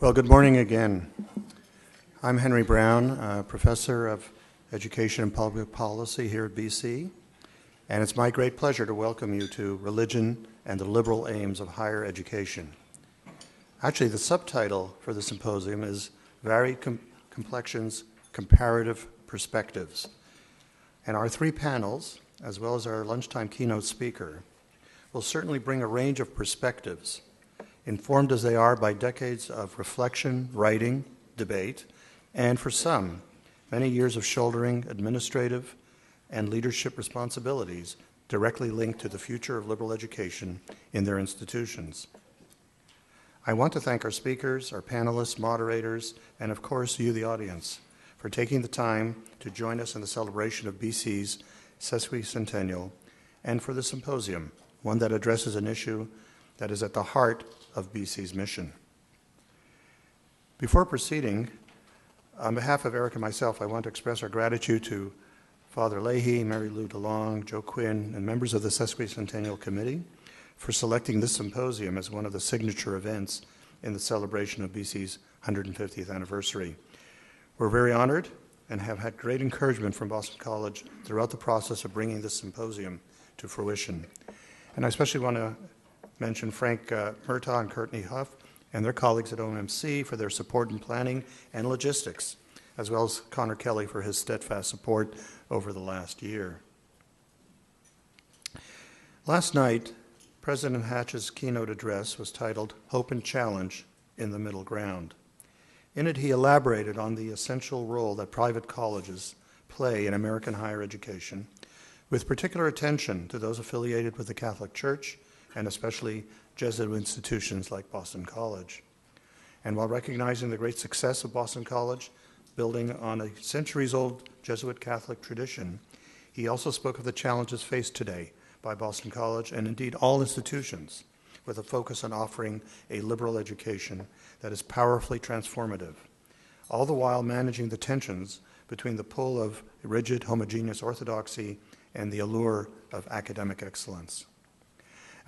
Well, good morning again. I'm Henry Brown, Professor of Education and Public Policy here at BC, and it's my great pleasure to welcome you to Religion and the Liberal Aims of Higher Education. Actually, the subtitle for the symposium is Varied Complexions, Comparative Perspectives. And our three panels, as well as our lunchtime keynote speaker, will certainly bring a range of perspectives, informed as they are by decades of reflection, writing, debate, and for some, many years of shouldering administrative and leadership responsibilities directly linked to the future of liberal education in their institutions. I want to thank our speakers, our panelists, moderators, and of course you, the audience, for taking the time to join us in the celebration of BC's sesquicentennial and for the symposium, one that addresses an issue that is at the heart of BC's mission. Before proceeding, on behalf of Eric and myself, I want to express our gratitude to Father Leahy, Mary Lou DeLong, Joe Quinn, and members of the Sesquicentennial Committee for selecting this symposium as one of the signature events in the celebration of BC's 150th anniversary. We're very honored and have had great encouragement from Boston College throughout the process of bringing this symposium to fruition. And I especially want to mention Frank Murtaugh and Courtney Huff and their colleagues at OMC for their support in planning and logistics, as well as Connor Kelly for his steadfast support over the last year. Last night, President Hatch's keynote address was titled Hope and Challenge in the Middle Ground. In it, he elaborated on the essential role that private colleges play in American higher education, with particular attention to those affiliated with the Catholic Church and especially Jesuit institutions like Boston College. And while recognizing the great success of Boston College, building on a centuries-old Jesuit Catholic tradition, he also spoke of the challenges faced today by Boston College and indeed all institutions, with a focus on offering a liberal education that is powerfully transformative, all the while managing the tensions between the pull of rigid, homogeneous orthodoxy and the allure of academic excellence.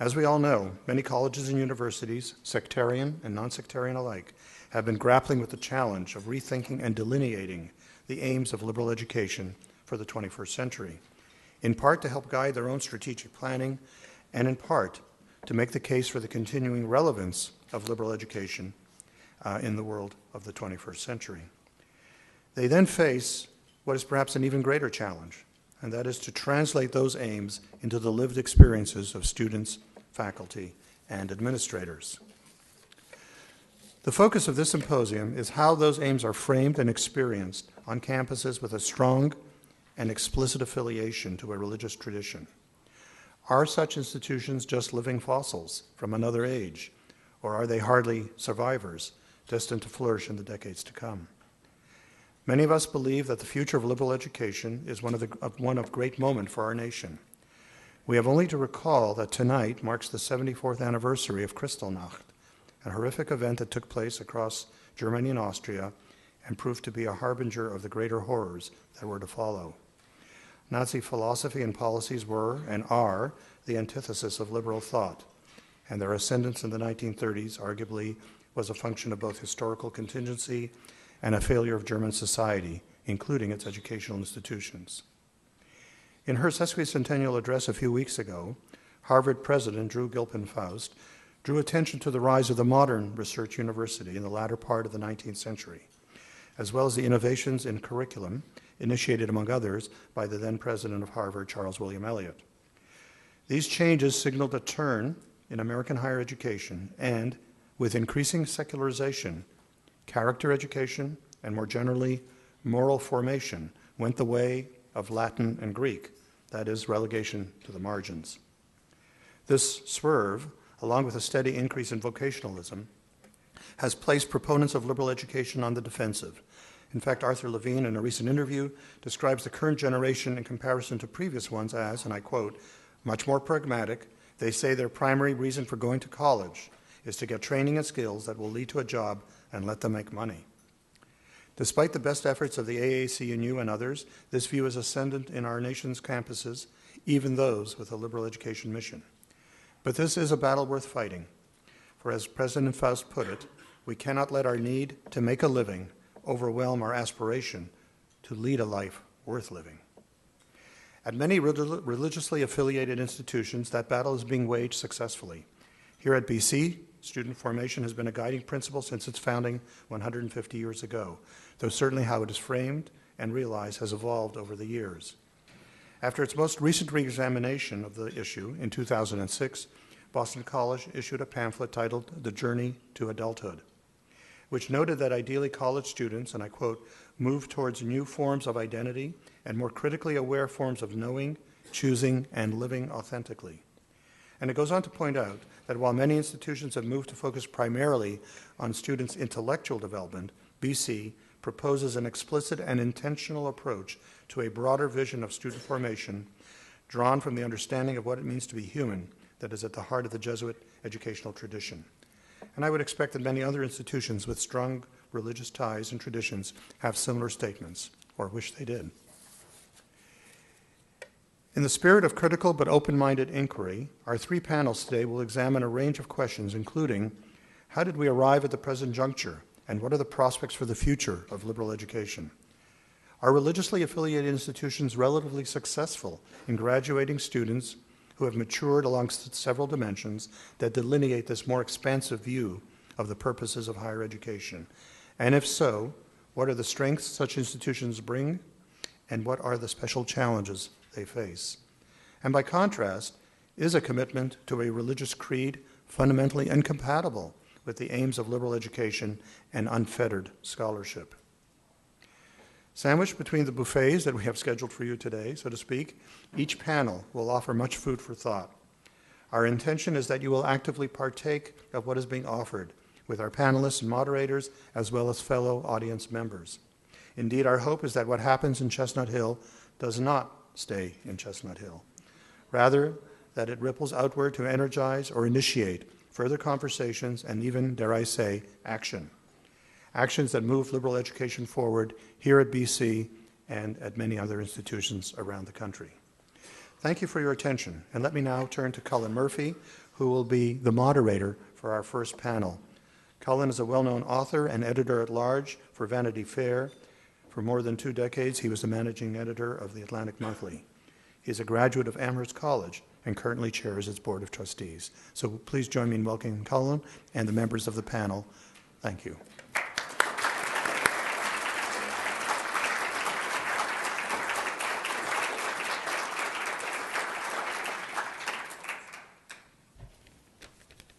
As we all know, many colleges and universities, sectarian and non-sectarian alike, have been grappling with the challenge of rethinking and delineating the aims of liberal education for the 21st century, in part to help guide their own strategic planning, and in part to make the case for the continuing relevance of liberal education in the world of the 21st century. They then face what is perhaps an even greater challenge, and that is to translate those aims into the lived experiences of students, faculty, and administrators. The focus of this symposium is how those aims are framed and experienced on campuses with a strong and explicit affiliation to a religious tradition. Are such institutions just living fossils from another age, or are they hardly survivors destined to flourish in the decades to come? Many of us believe that the future of liberal education is one of great moment for our nation. We have only to recall that tonight marks the 74th anniversary of Kristallnacht, a horrific event that took place across Germany and Austria and proved to be a harbinger of the greater horrors that were to follow. Nazi philosophy and policies were and are the antithesis of liberal thought, and their ascendance in the 1930s arguably was a function of both historical contingency and a failure of German society, including its educational institutions. In her sesquicentennial address a few weeks ago, Harvard President Drew Gilpin Faust drew attention to the rise of the modern research university in the latter part of the 19th century, as well as the innovations in curriculum initiated, among others, by the then president of Harvard, Charles William Eliot. These changes signaled a turn in American higher education and, with increasing secularization, character education, and more generally, moral formation went the way of Latin and Greek, that is, relegation to the margins. This swerve, along with a steady increase in vocationalism, has placed proponents of liberal education on the defensive. In fact, Arthur Levine, in a recent interview, describes the current generation in comparison to previous ones as, and I quote, much more pragmatic. They say their primary reason for going to college is to get training and skills that will lead to a job and let them make money. Despite the best efforts of the AAC&U and others, this view is ascendant in our nation's campuses, even those with a liberal education mission. But this is a battle worth fighting, for as President Faust put it, We cannot let our need to make a living overwhelm our aspiration to lead a life worth living. At many religiously affiliated institutions, that battle is being waged successfully. Here at BC, student formation has been a guiding principle since its founding 150 years ago, though certainly how it is framed and realized has evolved over the years. After its most recent re-examination of the issue in 2006, Boston College issued a pamphlet titled The Journey to Adulthood, which noted that ideally college students, and I quote, move towards new forms of identity and more critically aware forms of knowing, choosing, and living authentically. And it goes on to point out that while many institutions have moved to focus primarily on students' intellectual development, BC proposes an explicit and intentional approach to a broader vision of student formation drawn from the understanding of what it means to be human that is at the heart of the Jesuit educational tradition. And I would expect that many other institutions with strong religious ties and traditions have similar statements, or wish they did. In the spirit of critical but open-minded inquiry, our three panels today will examine a range of questions, including how did we arrive at the present juncture, and what are the prospects for the future of liberal education? Are religiously affiliated institutions relatively successful in graduating students who have matured along several dimensions that delineate this more expansive view of the purposes of higher education? And if so, what are the strengths such institutions bring, and what are the special challenges they face? And by contrast, is a commitment to a religious creed fundamentally incompatible with the aims of liberal education and unfettered scholarship? Sandwiched between the buffets that we have scheduled for you today, so to speak, each panel will offer much food for thought. Our intention is that you will actively partake of what is being offered with our panelists and moderators, as well as fellow audience members. Indeed, our hope is that what happens in Chestnut Hill does not stay in Chestnut Hill. Rather, that it ripples outward to energize or initiate further conversations and even, dare I say, action. Actions that move liberal education forward here at BC and at many other institutions around the country. Thank you for your attention, and let me now turn to Cullen Murphy, who will be the moderator for our first panel. Cullen is a well-known author and editor-at-large for Vanity Fair. For more than 2 decades, he was the managing editor of the Atlantic Monthly. He is a graduate of Amherst College and currently chairs its Board of Trustees. So please join me in welcoming Cullen and the members of the panel. Thank you.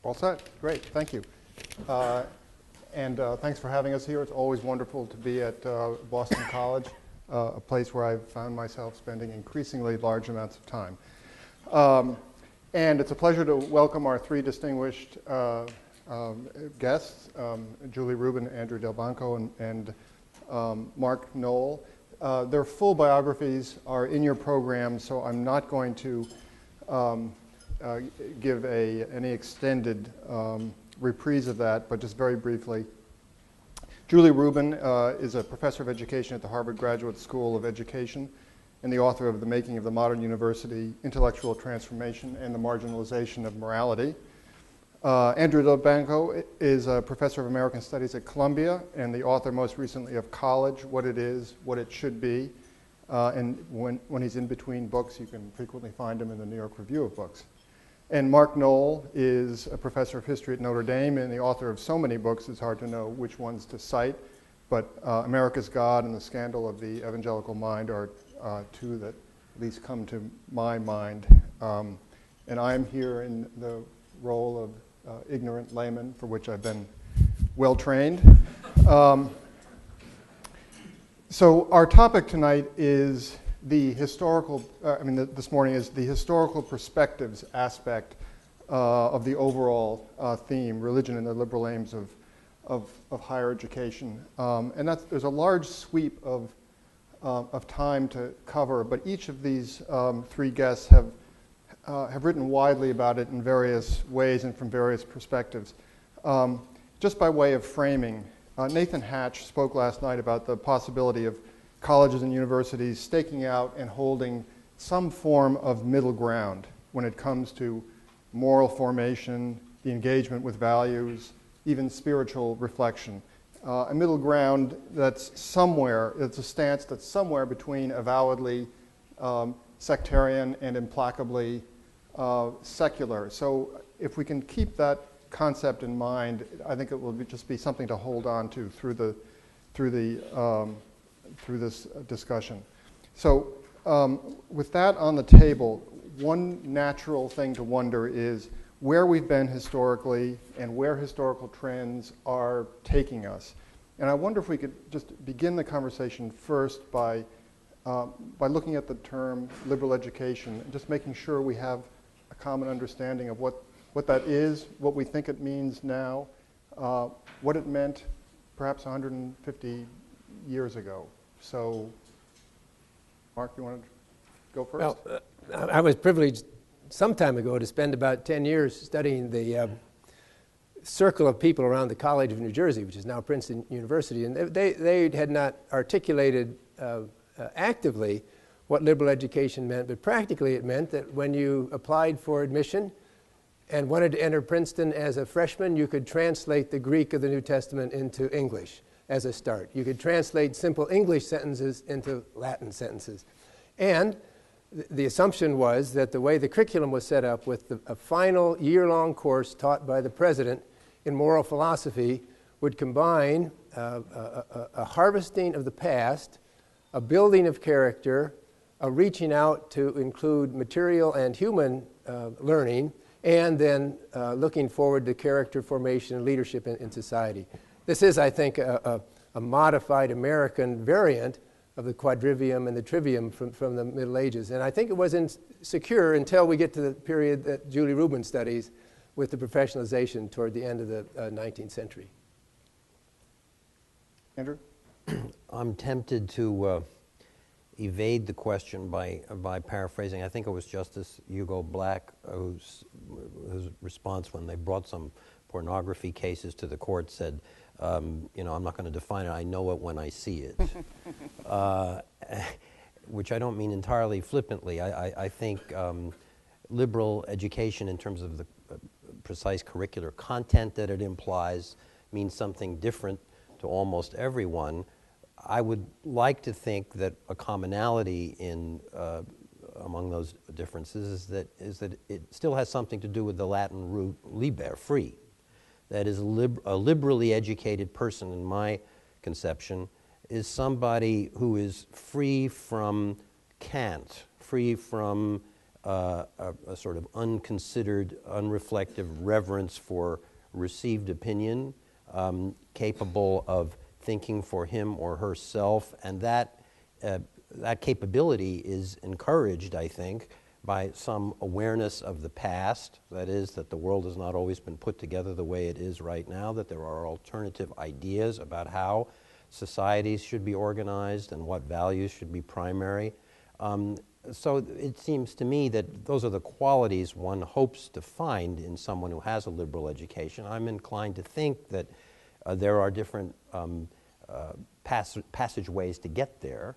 All set. Great. Thank you. Thanks for having us here. It's always wonderful to be at Boston College, a place where I've found myself spending increasingly large amounts of time. And it's a pleasure to welcome our three distinguished guests, Julie Reuben, Andrew Delbanco, and Mark Noll. Their full biographies are in your program, so I'm not going to give any extended reprise of that, but just very briefly. Julie Reuben is a professor of education at the Harvard Graduate School of Education and the author of The Making of the Modern University, Intellectual Transformation and the Marginalization of Morality. Andrew Delbanco is a professor of American Studies at Columbia and the author most recently of College, What It Is, What It Should Be. And when he's in between books, you can frequently find him in the New York Review of Books. And Mark Noll is a professor of history at Notre Dame and the author of so many books it's hard to know which ones to cite, but America's God and the Scandal of the Evangelical Mind are two that at least come to my mind. And I'm here in the role of ignorant layman, for which I've been well trained. So our topic tonight is the historical, this morning is the historical perspectives aspect of the overall theme, religion and the liberal aims of higher education. And there's a large sweep of time to cover, but each of these three guests have written widely about it in various ways and from various perspectives. Just by way of framing, Nathan Hatch spoke last night about the possibility of colleges and universities staking out and holding some form of middle ground when it comes to moral formation, the engagement with values, even spiritual reflection. A middle ground that's somewhere, it's a stance that's somewhere between avowedly sectarian and implacably secular. So if we can keep that concept in mind, I think it will just be something to hold on to through this discussion. So with that on the table, one natural thing to wonder is where we've been historically and where historical trends are taking us. And I wonder if we could just begin the conversation first by looking at the term liberal education and just making sure we have a common understanding of what that is, what we think it means now, what it meant perhaps 150 years ago. So, Mark, you want to go first? Well, I was privileged some time ago to spend about 10 years studying the circle of people around the College of New Jersey, which is now Princeton University, and they had not articulated actively what liberal education meant, but practically it meant that when you applied for admission and wanted to enter Princeton as a freshman, you could translate the Greek of the New Testament into English as a start. You could translate simple English sentences into Latin sentences. And the assumption was that the way the curriculum was set up with a final year-long course taught by the president in moral philosophy would combine a harvesting of the past, a building of character, a reaching out to include material and human learning, and then looking forward to character formation and leadership in society. This is, I think, a modified American variant of the quadrivium and the trivium from the Middle Ages. And I think it was insecure until we get to the period that Julie Reuben studies with the professionalization toward the end of the 19th century. Andrew? I'm tempted to evade the question by paraphrasing. I think it was Justice Hugo Black whose response when they brought some pornography cases to the court said, you know, I'm not going to define it, I know it when I see it. Which I don't mean entirely flippantly. I think liberal education in terms of the precise curricular content that it implies means something different to almost everyone. I would like to think that a commonality in among those differences is that it still has something to do with the Latin root liber, free. That is, a liberally educated person, in my conception, is somebody who is free from cant, free from a sort of unconsidered, unreflective reverence for received opinion, capable of thinking for him or herself, and that capability is encouraged, I think, by some awareness of the past, that is, that the world has not always been put together the way it is right now, that there are alternative ideas about how societies should be organized and what values should be primary. So it seems to me that those are the qualities one hopes to find in someone who has a liberal education. I'm inclined to think that there are different passageways to get there.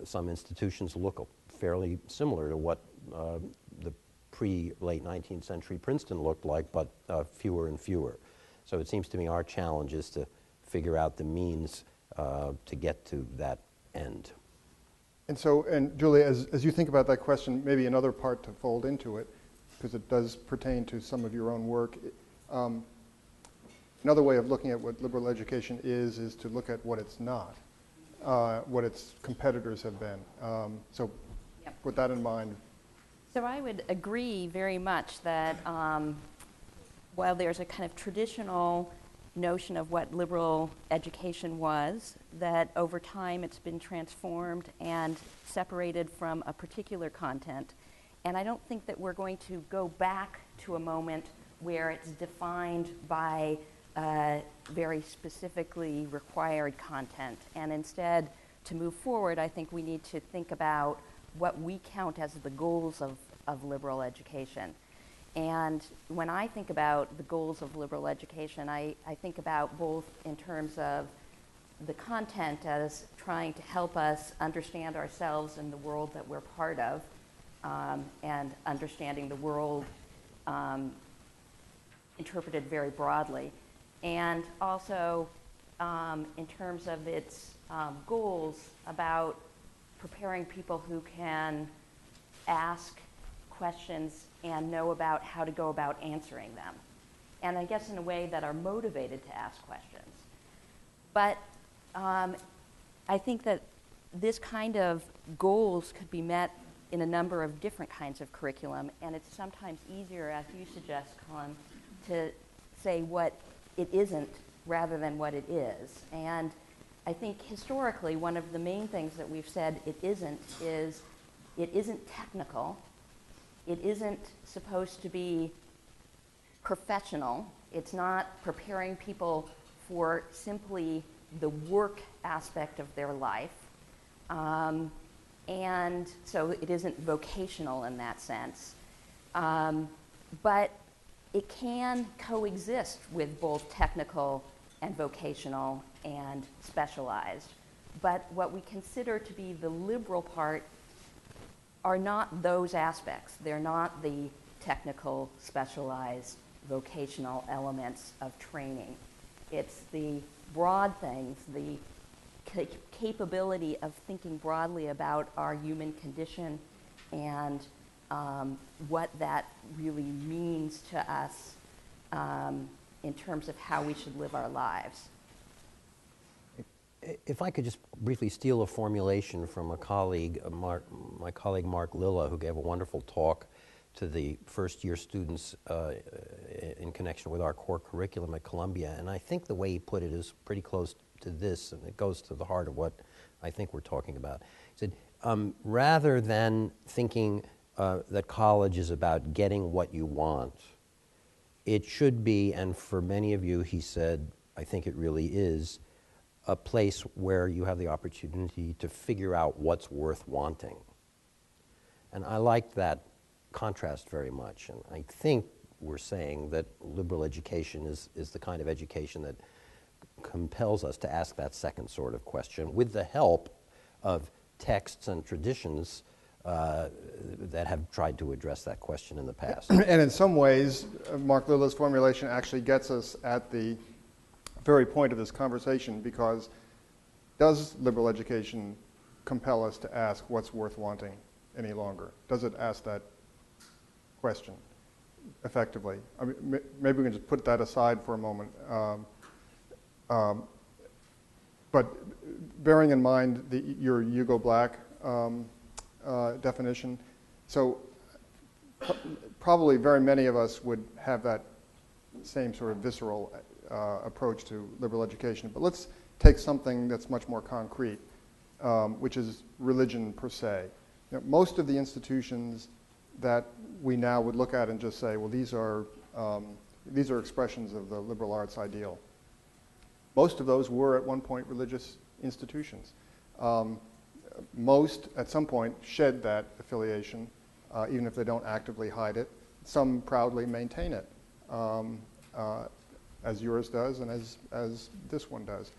Some institutions look fairly similar to what the pre-late 19th century Princeton looked like, but fewer and fewer. So it seems to me our challenge is to figure out the means to get to that end. And so, and Julie, as you think about that question, maybe another part to fold into it, because it does pertain to some of your own work. Another way of looking at what liberal education is to look at what it's not, what its competitors have been. So Yep. with that in mind. So I would agree very much that while there's a kind of traditional notion of what liberal education was, that over time it's been transformed and separated from a particular content. And I don't think that we're going to go back to a moment where it's defined by very specifically required content. And instead, to move forward, I think we need to think about what we count as the goals of liberal education. And when I think about the goals of liberal education, I think about both in terms of the content as trying to help us understand ourselves and the world that we're part of, and understanding the world interpreted very broadly. And also, in terms of its goals, about preparing people who can ask questions and know about how to go about answering them. And I guess in a way that are motivated to ask questions. But I think that this kind of goals could be met in a number of different kinds of curriculum, and it's sometimes easier, as you suggest, Cullen, to say what it isn't rather than what it is. And I think historically, one of the main things that we've said it isn't is it isn't technical, it isn't supposed to be professional, it's not preparing people for simply the work aspect of their life. And so it isn't vocational in that sense. But it can coexist with both technical and vocational and specialized. But what we consider to be the liberal part are not those aspects. They're not the technical, specialized, vocational elements of training. It's the broad things, the capability of thinking broadly about our human condition and what that really means to us in terms of how we should live our lives. If I could just briefly steal a formulation from a colleague, my colleague Mark Lilla, who gave a wonderful talk to the first-year students in connection with our core curriculum at Columbia, and I think the way he put it is pretty close to this, and it goes to the heart of what I think we're talking about. He said, rather than thinking that college is about getting what you want, it should be, and for many of you, he said, I think it really is, a place where you have the opportunity to figure out what's worth wanting. And I liked that contrast very much, and I think we're saying that liberal education is the kind of education that compels us to ask that second sort of question with the help of texts and traditions that have tried to address that question in the past. And in some ways, Mark Lilla's formulation actually gets us at the very point of this conversation, because does liberal education compel us to ask what's worth wanting any longer? Does it ask that question effectively? I mean, maybe we can just put that aside for a moment. But bearing in mind your Hugo Black definition, so probably very many of us would have that same sort of visceral approach to liberal education. But let's take something that's much more concrete, which is religion per se. You know, most of the institutions that we now would look at and just say, well, these are expressions of the liberal arts ideal. Most of those were at one point religious institutions. Most, at some point, shed that affiliation, even if they don't actively hide it. Some proudly maintain it, as yours does and as this one does.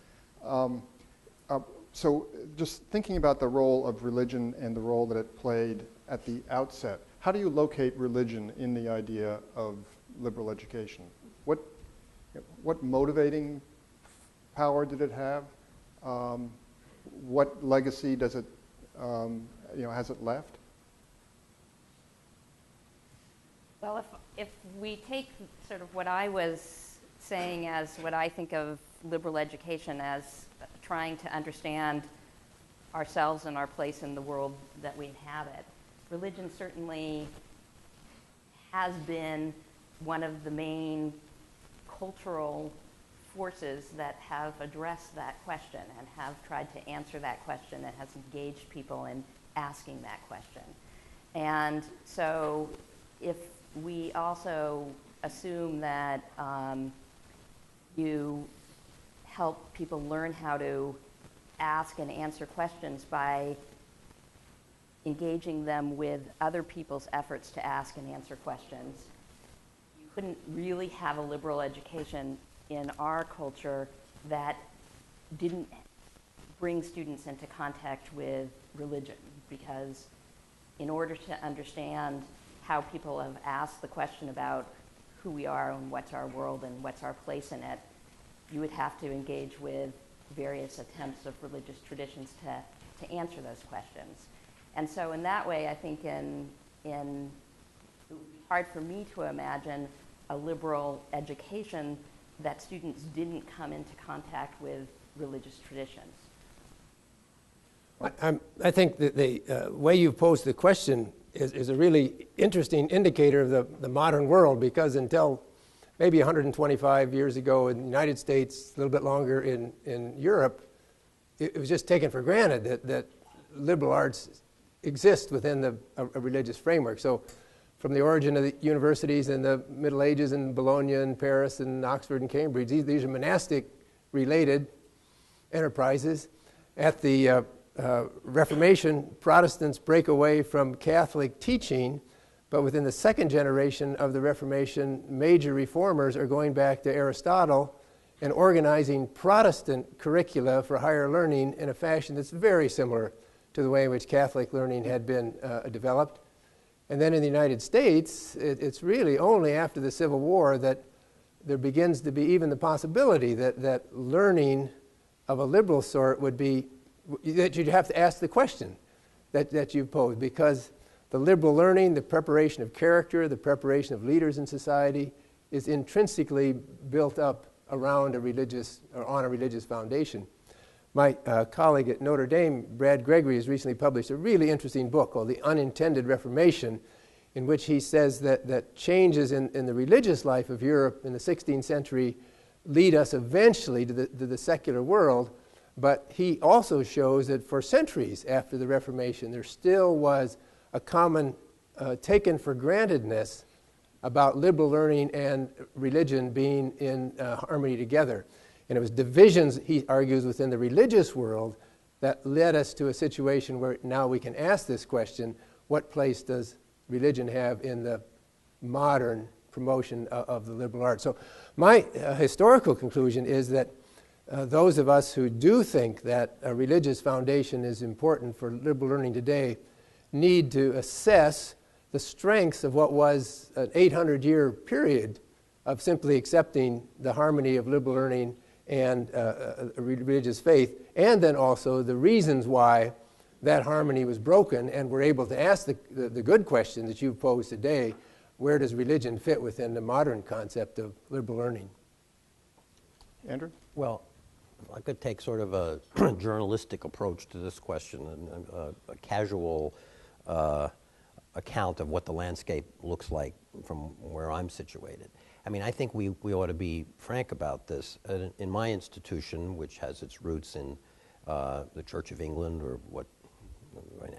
So just thinking about the role of religion and the role that it played at the outset, how do you locate religion in the idea of liberal education? What motivating power did it have? What legacy does it, has it left? Well, if we take sort of what I was saying as what I think of liberal education as trying to understand ourselves and our place in the world that we inhabit, religion certainly has been one of the main cultural forces that have addressed that question and have tried to answer that question and has engaged people in asking that question. And so if we also assume that you help people learn how to ask and answer questions by engaging them with other people's efforts to ask and answer questions, you couldn't really have a liberal education in our culture that didn't bring students into contact with religion, because in order to understand how people have asked the question about who we are and what's our world and what's our place in it, you would have to engage with various attempts of religious traditions to answer those questions. And so in that way, I think it would be hard for me to imagine a liberal education that students didn't come into contact with religious traditions. I think that the way you posed the question is a really interesting indicator of the modern world, because until maybe 125 years ago in the United States, a little bit longer in Europe, it was just taken for granted that liberal arts exist within a religious framework. So from the origin of the universities in the Middle Ages in Bologna and Paris and Oxford and Cambridge, these are monastic-related enterprises. At the Reformation, Protestants break away from Catholic teaching, but within the second generation of the Reformation, major reformers are going back to Aristotle and organizing Protestant curricula for higher learning in a fashion that's very similar to the way in which Catholic learning had been developed. And then in the United States, it's really only after the Civil War that there begins to be even the possibility that learning of a liberal sort would be, that you'd have to ask the question that you posed, because the liberal learning, the preparation of character, the preparation of leaders in society is intrinsically built up around a religious, or on a religious foundation. My colleague at Notre Dame, Brad Gregory, has recently published a really interesting book called The Unintended Reformation, in which he says that changes in the religious life of Europe in the 16th century lead us eventually to the secular world. But he also shows that for centuries after the Reformation, there still was a common taken for grantedness about liberal learning and religion being in harmony together. And it was divisions, he argues, within the religious world that led us to a situation where now we can ask this question: what place does religion have in the modern promotion of the liberal arts? So my historical conclusion is that those of us who do think that a religious foundation is important for liberal learning today need to assess the strengths of what was an 800-year period of simply accepting the harmony of liberal learning and religious faith, and then also the reasons why that harmony was broken, and we're able to ask the good question that you've posed today: where does religion fit within the modern concept of liberal learning? Andrew? Well, I could take sort of a journalistic approach to this question, and a casual account of what the landscape looks like from where I'm situated. I mean, I think we ought to be frank about this. In my institution, which has its roots in the Church of England, or what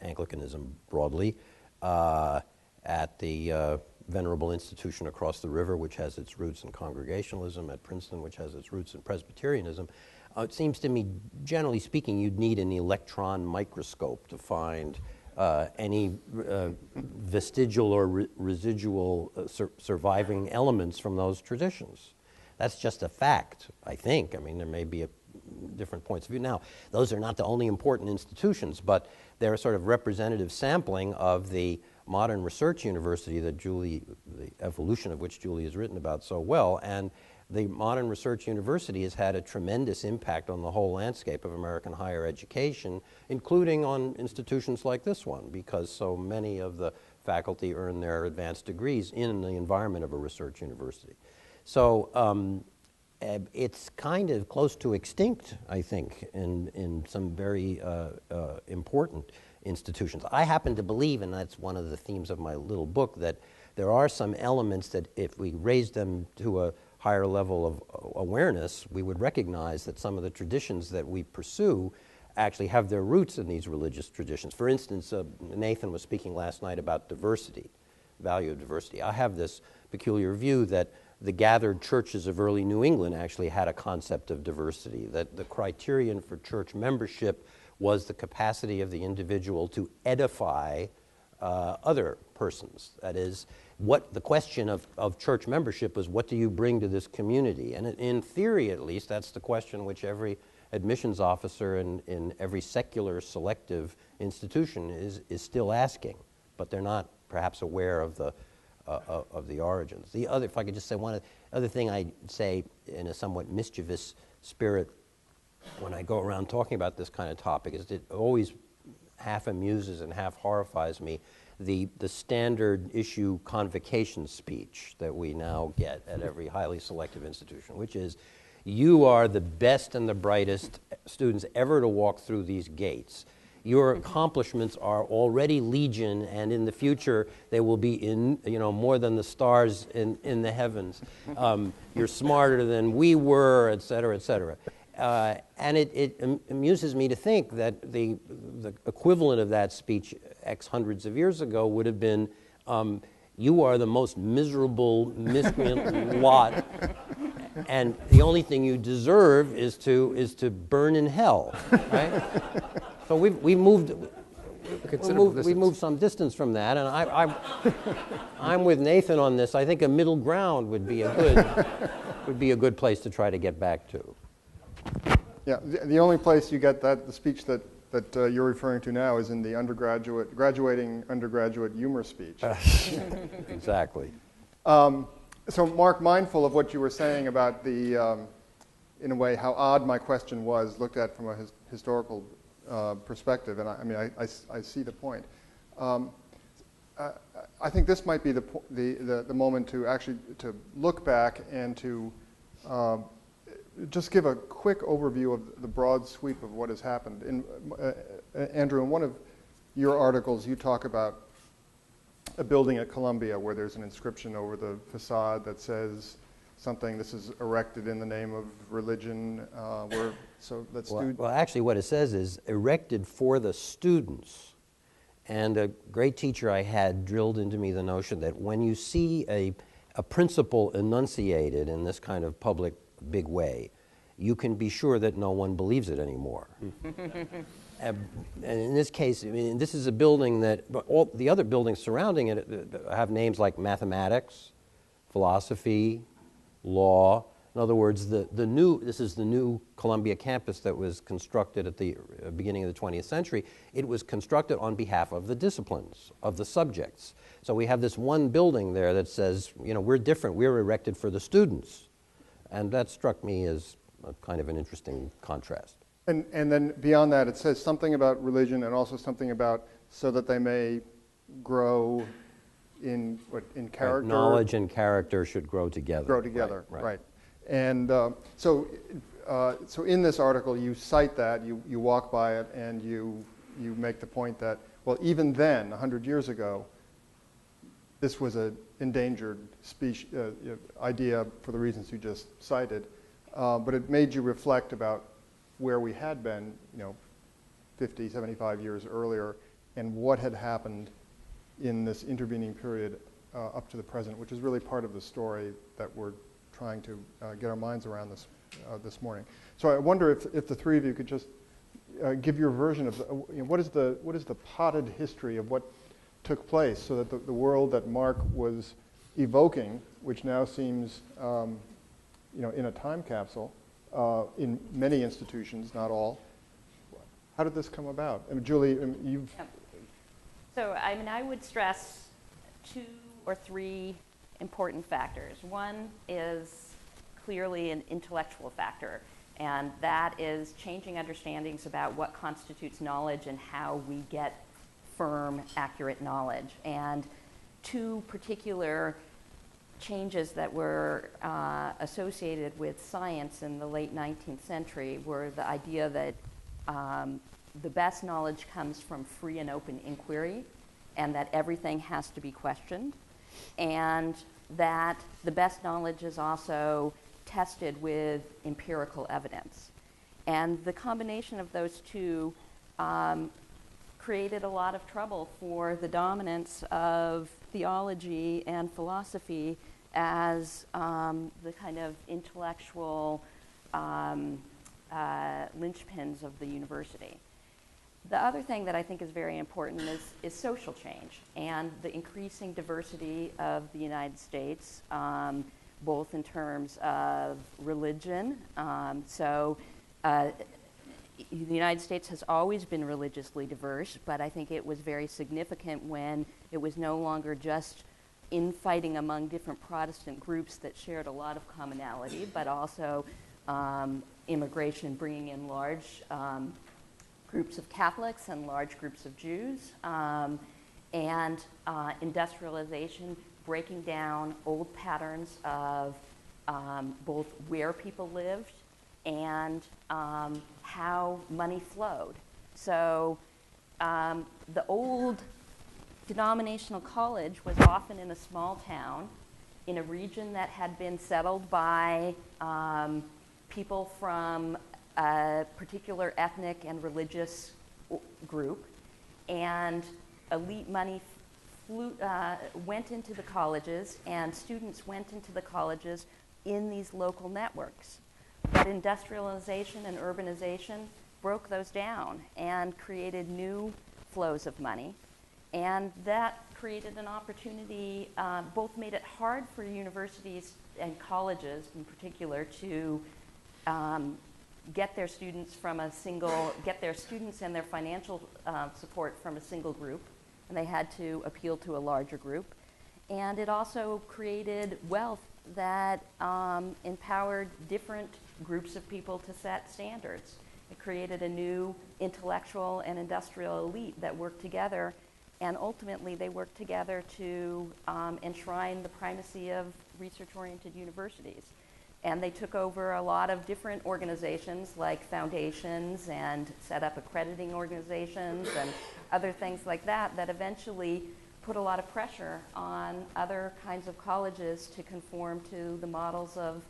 Anglicanism broadly, at the Venerable Institution across the river, which has its roots in Congregationalism, at Princeton, which has its roots in Presbyterianism, it seems to me, generally speaking, you'd need an electron microscope to find any vestigial or residual surviving elements from those traditions. That's just a fact, I think. I mean, there may be different points of view. Now, those are not the only important institutions, but they're a sort of representative sampling of the modern research university that the evolution of which Julie has written about so well. And the modern research university has had a tremendous impact on the whole landscape of American higher education, including on institutions like this one, because so many of the faculty earn their advanced degrees in the environment of a research university. So it's kind of close to extinct, I think, in some very important institutions. I happen to believe, and that's one of the themes of my little book, that there are some elements that if we raise them to a higher level of awareness, we would recognize that some of the traditions that we pursue actually have their roots in these religious traditions. For instance, Nathan was speaking last night about diversity, value of diversity. I have this peculiar view that the gathered churches of early New England actually had a concept of diversity, that the criterion for church membership was the capacity of the individual to edify other persons. That is, what the question of church membership was, what do you bring to this community? And in theory, at least, that's the question which every admissions officer in every secular selective institution is still asking, but they're not perhaps aware of the of the origins. The other, if I could just say one other thing I'd say in a somewhat mischievous spirit when I go around talking about this kind of topic is it always half amuses and half horrifies me the standard issue convocation speech that we now get at every highly selective institution, which is, you are the best and the brightest students ever to walk through these gates. Your accomplishments are already legion, and in the future they will be in, more than the stars in the heavens. You're smarter than we were, et cetera, et cetera. And it amuses me to think that the equivalent of that speech X hundreds of years ago would have been, you are the most miserable, miscreant lot, and the only thing you deserve is to burn in hell, right? So we moved some distance from that, and I'm with Nathan on this. I think a middle ground would be a good place to try to get back to. Yeah, the only place you get the speech that you're referring to now is in the graduating undergraduate humor speech. Exactly. So Mark, mindful of what you were saying about the, in a way, how odd my question was, looked at from a historical perspective, and I see the point. I think this might be the moment to actually to look back and to just give a quick overview of the broad sweep of what has happened. Andrew, in one of your articles, you talk about a building at Columbia where there's an inscription over the facade that says something, this is erected in the name of religion, Well, actually what it says is erected for the students. And a great teacher I had drilled into me the notion that when you see a principle enunciated in this kind of public big way, you can be sure that no one believes it anymore. And in this case, this is a building that all the other buildings surrounding it have names like mathematics, philosophy, law. In other words, this is the new Columbia campus that was constructed at the beginning of the 20th century. It was constructed on behalf of the disciplines, of the subjects. So we have this one building there that says, we're different, we're erected for the students. And that struck me as a kind of an interesting contrast. And then beyond that, it says something about religion and also something about so that they may grow in character. Right. Knowledge and character should grow together. Grow together, right. right. And so in this article, you cite that, you walk by it, and you make the point that, well, even then, 100 years ago, this was an endangered idea for the reasons you just cited, but it made you reflect about where we had been, 50, 75 years earlier, and what had happened in this intervening period up to the present, which is really part of the story that we're trying to get our minds around this morning. So I wonder if the three of you could just give your version of what is the potted history of what took place, so that the world that Mark was evoking, which now seems in a time capsule in many institutions, not all. How did this come about? Julie, you've... So I would stress 2 or 3 important factors. One is clearly an intellectual factor, and that is changing understandings about what constitutes knowledge and how we get firm, accurate knowledge. And 2 particular changes that were associated with science in the late 19th century were the idea that the best knowledge comes from free and open inquiry, and that everything has to be questioned, and that the best knowledge is also tested with empirical evidence. And the combination of those 2 created a lot of trouble for the dominance of theology and philosophy as the kind of intellectual linchpins of the university. The other thing that I think is very important is social change and the increasing diversity of the United States, both in terms of religion. The United States has always been religiously diverse, but I think it was very significant when it was no longer just infighting among different Protestant groups that shared a lot of commonality, but also immigration bringing in large groups of Catholics and large groups of Jews, and industrialization breaking down old patterns of both where people lived and how money flowed. So the old denominational college was often in a small town in a region that had been settled by people from a particular ethnic and religious group, and elite money went into the colleges, and students went into the colleges in these local networks. But industrialization and urbanization broke those down and created new flows of money. And that created an opportunity, both made it hard for universities and colleges in particular to get their students and their financial support from a single group, and they had to appeal to a larger group. And it also created wealth that empowered different groups of people to set standards. It created a new intellectual and industrial elite that worked together, and ultimately they worked together to enshrine the primacy of research-oriented universities. And they took over a lot of different organizations like foundations and set up accrediting organizations and other things like that that eventually put a lot of pressure on other kinds of colleges to conform to the models of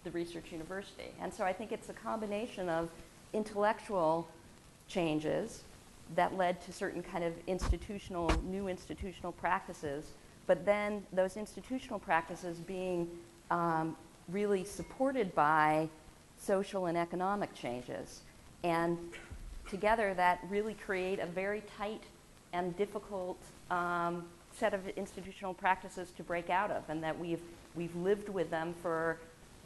the research university. And so I think it's a combination of intellectual changes that led to certain kind of new institutional practices, but then those institutional practices being really supported by social and economic changes. And together that really create a very tight and difficult set of institutional practices to break out of, and that we've lived with them for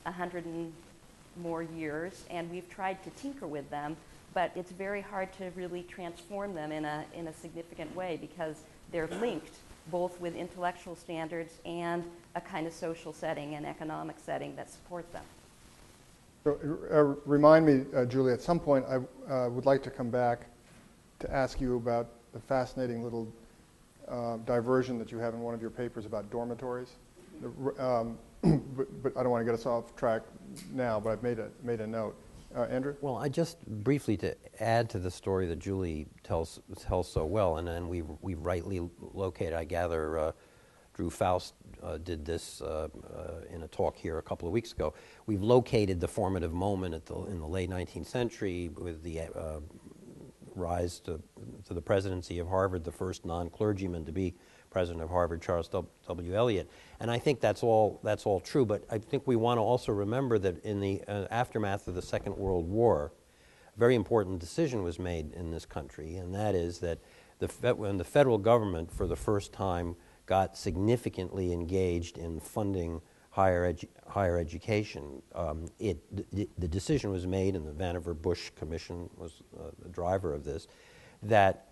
100 and more years, and we've tried to tinker with them, but it's very hard to really transform them in a significant way because they're linked both with intellectual standards and a kind of social setting and economic setting that support them. So, remind me, Julie, at some point I would like to come back to ask you about the fascinating little diversion that you have in one of your papers about dormitories. But I don't want to get us off track now, but I've made a note. Andrew? Well, I just briefly to add to the story that Julie tells so well, and then we rightly located, I gather, Drew Faust did this in a talk here a couple of weeks ago. We've located the formative moment in the late 19th century with the rise to the presidency of Harvard, the first non-clergyman to be president of Harvard, Charles W. Eliot. And I think that's all true, but I think we want to also remember that in the aftermath of the Second World War, a very important decision was made in this country, and that is that when the federal government for the first time got significantly engaged in funding higher education, the decision was made, and the Vannevar Bush Commission was the driver of this, that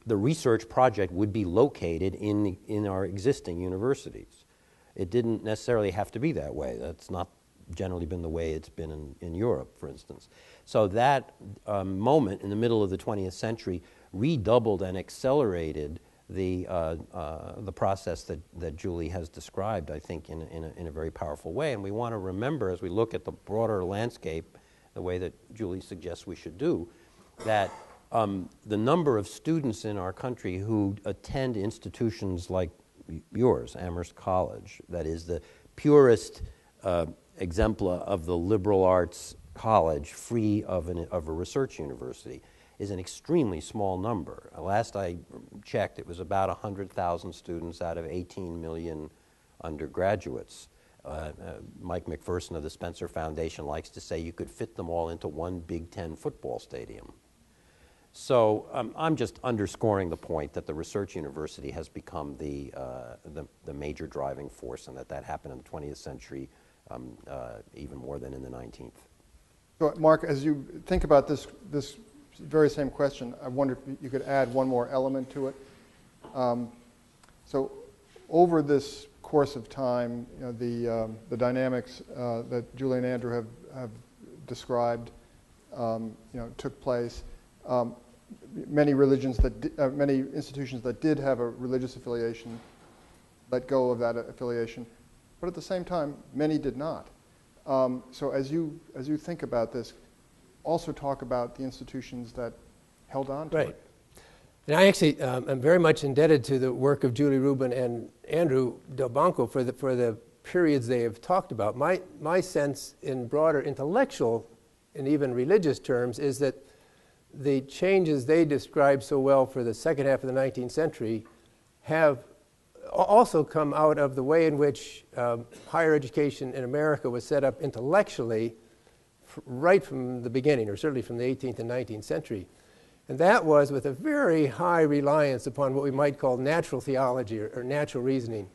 the research project would be located in our existing universities. It didn't necessarily have to be that way. That's not generally been the way it's been in Europe, for instance. So that moment in the middle of the 20th century redoubled and accelerated the process that Julie has described, I think, in a very powerful way. And we want to remember, as we look at the broader landscape, the way that Julie suggests we should do, that the number of students in our country who attend institutions like yours, Amherst College, that is the purest exemplar of the liberal arts college, free of a research university, is an extremely small number. Last I checked, it was about 100,000 students out of 18 million undergraduates. Mike McPherson of the Spencer Foundation likes to say you could fit them all into one Big Ten football stadium. So I'm just underscoring the point that the research university has become the major driving force, and that happened in the 20th century even more than in the 19th. So, Mark, as you think about this very same question, I wonder if you could add one more element to it. So over this course of time, the dynamics that Julie and Andrew have described, took place. Many religions many institutions that did have a religious affiliation let go of that affiliation, but at the same time, many did not. So as you think about this, also talk about the institutions that held on to it. And I actually am very much indebted to the work of Julie Reuben and Andrew Delbanco for the periods they have talked about. My sense in broader intellectual and even religious terms is that the changes they describe so well for the second half of the 19th century have also come out of the way in which higher education in America was set up intellectually right from the beginning, or certainly from the 18th and 19th century. And that was with a very high reliance upon what we might call natural theology or natural reasoning.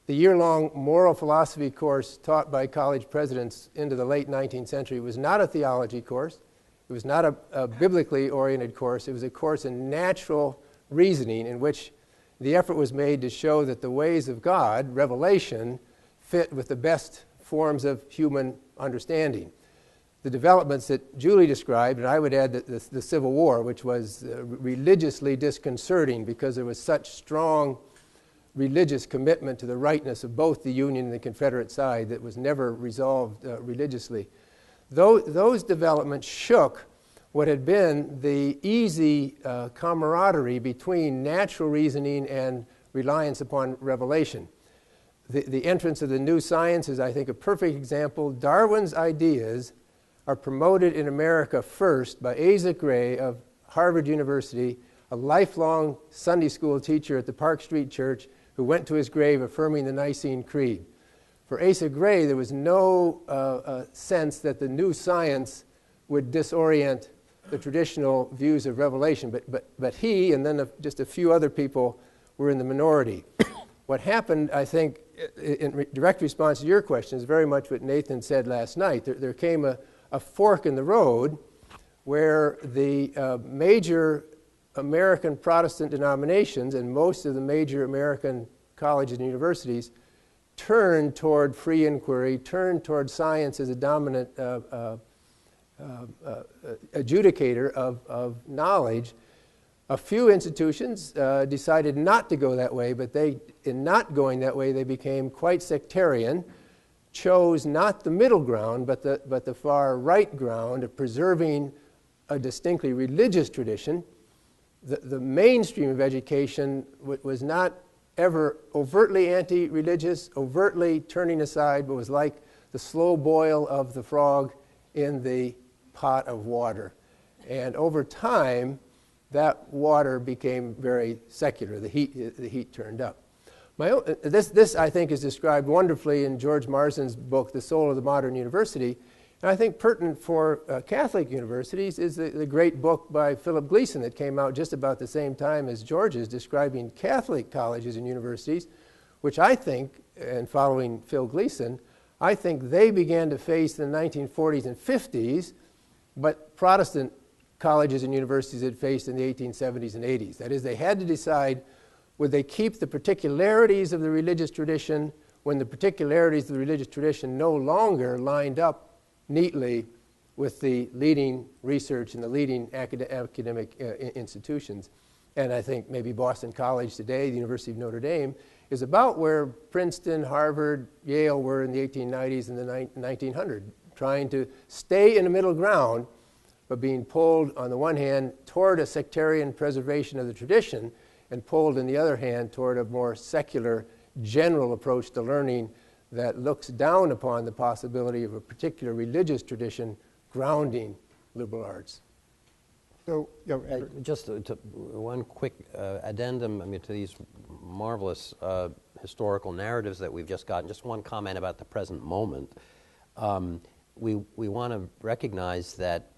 The year-long moral philosophy course taught by college presidents into the late 19th century was not a theology course. It was not a biblically oriented course. It was a course in natural reasoning in which the effort was made to show that the ways of God, revelation, fit with the best forms of human understanding. The developments that Julie described, and I would add that the Civil War, which was religiously disconcerting because there was such strong religious commitment to the rightness of both the Union and the Confederate side that was never resolved religiously. Those developments shook what had been the easy camaraderie between natural reasoning and reliance upon revelation. The entrance of the new science is, I think, a perfect example. Darwin's ideas are promoted in America first by Asa Gray of Harvard University, a lifelong Sunday school teacher at the Park Street Church who went to his grave affirming the Nicene Creed. For Asa Gray, there was no sense that the new science would disorient the traditional views of revelation, but he and then just a few other people were in the minority. What happened, I think, in direct response to your question is very much what Nathan said last night. There came a fork in the road where the major American Protestant denominations and most of the major American colleges and universities turned toward free inquiry, turned toward science as a dominant adjudicator of knowledge. A few institutions decided not to go that way, but in not going that way, they became quite sectarian, chose not the middle ground, but the far right ground of preserving a distinctly religious tradition. The mainstream of education was not ever overtly anti-religious, overtly turning aside, but was like the slow boil of the frog in the pot of water. And over time, that water became very secular. The heat turned up. This, I think, is described wonderfully in George Marsden's book, The Soul of the Modern University. And I think pertinent for Catholic universities is the great book by Philip Gleason that came out just about the same time as George's, describing Catholic colleges and universities, which I think, and following Phil Gleason, I think they began to face in the 1940s and 50s, but Protestant colleges and universities had faced in the 1870s and 80s. That is, they had to decide, would they keep the particularities of the religious tradition when the particularities of the religious tradition no longer lined up neatly with the leading research and the leading academic institutions. And I think maybe Boston College today, the University of Notre Dame, is about where Princeton, Harvard, Yale were in the 1890s and the 1900s, trying to stay in the middle ground, but being pulled on the one hand toward a sectarian preservation of the tradition and pulled on the other hand toward a more secular general approach to learning that looks down upon the possibility of a particular religious tradition grounding liberal arts. So, just one quick addendum to these marvelous historical narratives that we've just gotten. Just one comment about the present moment. We want to recognize that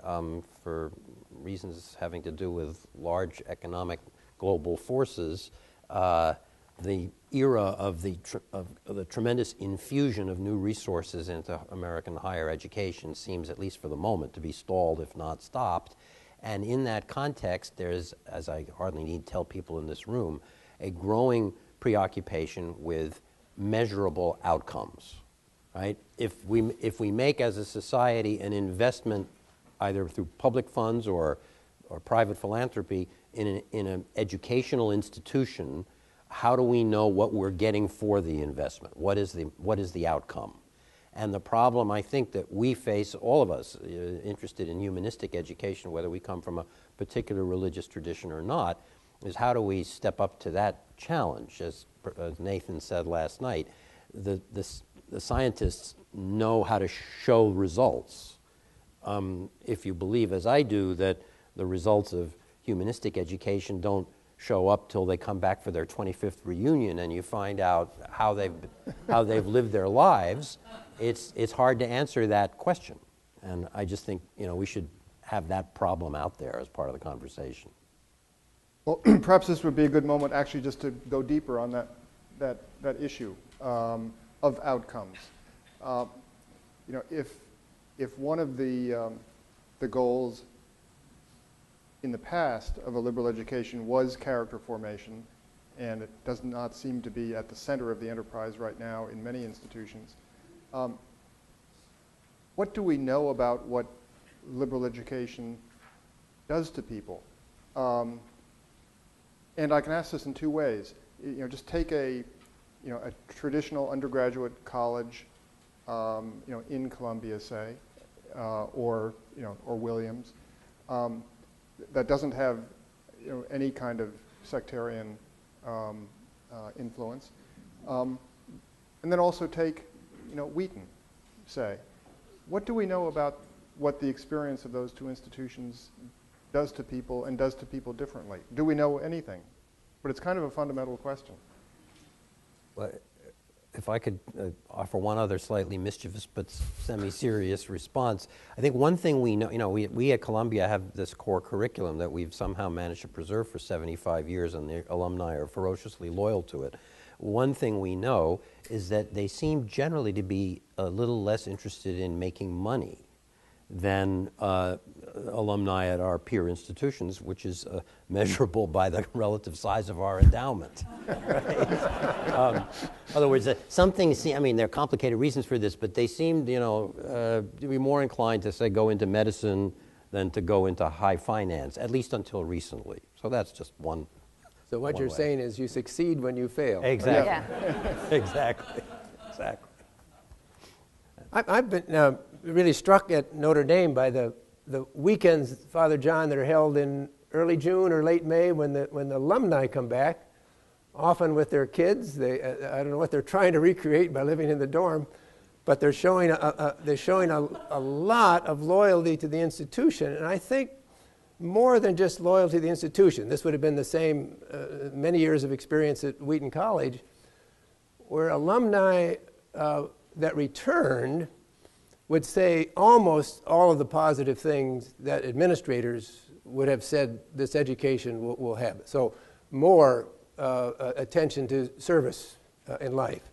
for reasons having to do with large economic global forces, the era of the tremendous infusion of new resources into American higher education seems, at least for the moment, to be stalled, if not stopped. And in that context, there's, as I hardly need to tell people in this room, a growing preoccupation with measurable outcomes, right? If we make as a society an investment either through public funds or private philanthropy in an educational institution, how do we know what we're getting for the investment? What is the outcome? And the problem I think that we face, all of us interested in humanistic education, whether we come from a particular religious tradition or not, is how do we step up to that challenge? As Nathan said last night, the scientists know how to show results. If you believe, as I do, that the results of humanistic education don't show up till they come back for their 25th reunion and you find out how they've lived their lives, it's hard to answer that question. And I just think we should have that problem out there as part of the conversation. Well, perhaps this would be a good moment actually just to go deeper on that issue of outcomes. If one of the goals in the past of a liberal education was character formation, and it does not seem to be at the center of the enterprise right now in many institutions, what do we know about what liberal education does to people? And I can ask this in two ways. Just take a traditional undergraduate college, in Columbia, say, or Williams, that doesn't have any kind of sectarian influence, and then also take Wheaton, say. What do we know about what the experience of those two institutions does to people and does to people differently? Do we know anything? But it's kind of a fundamental question. Well, if I could offer one other slightly mischievous but semi-serious response, I think one thing we know, we at Columbia have this core curriculum that we've somehow managed to preserve for 75 years, and the alumni are ferociously loyal to it. One thing we know is that they seem generally to be a little less interested in making money than alumni at our peer institutions, which is measurable by the relative size of our endowment. Right? In other words, there are complicated reasons for this, but they seem, to be more inclined to, say, go into medicine than to go into high finance, at least until recently. So that's just one. So what you're saying is you succeed when you fail. Exactly. Yeah. Exactly. I've been really struck at Notre Dame by the weekends, Father John, that are held in early June or late May when the alumni come back, often with their kids. I don't know what they're trying to recreate by living in the dorm, but they're showing a lot of loyalty to the institution, and I think more than just loyalty to the institution. This would have been the same many years of experience at Wheaton College, where alumni that returned would say almost all of the positive things that administrators would have said this education will have. So more attention to service in life,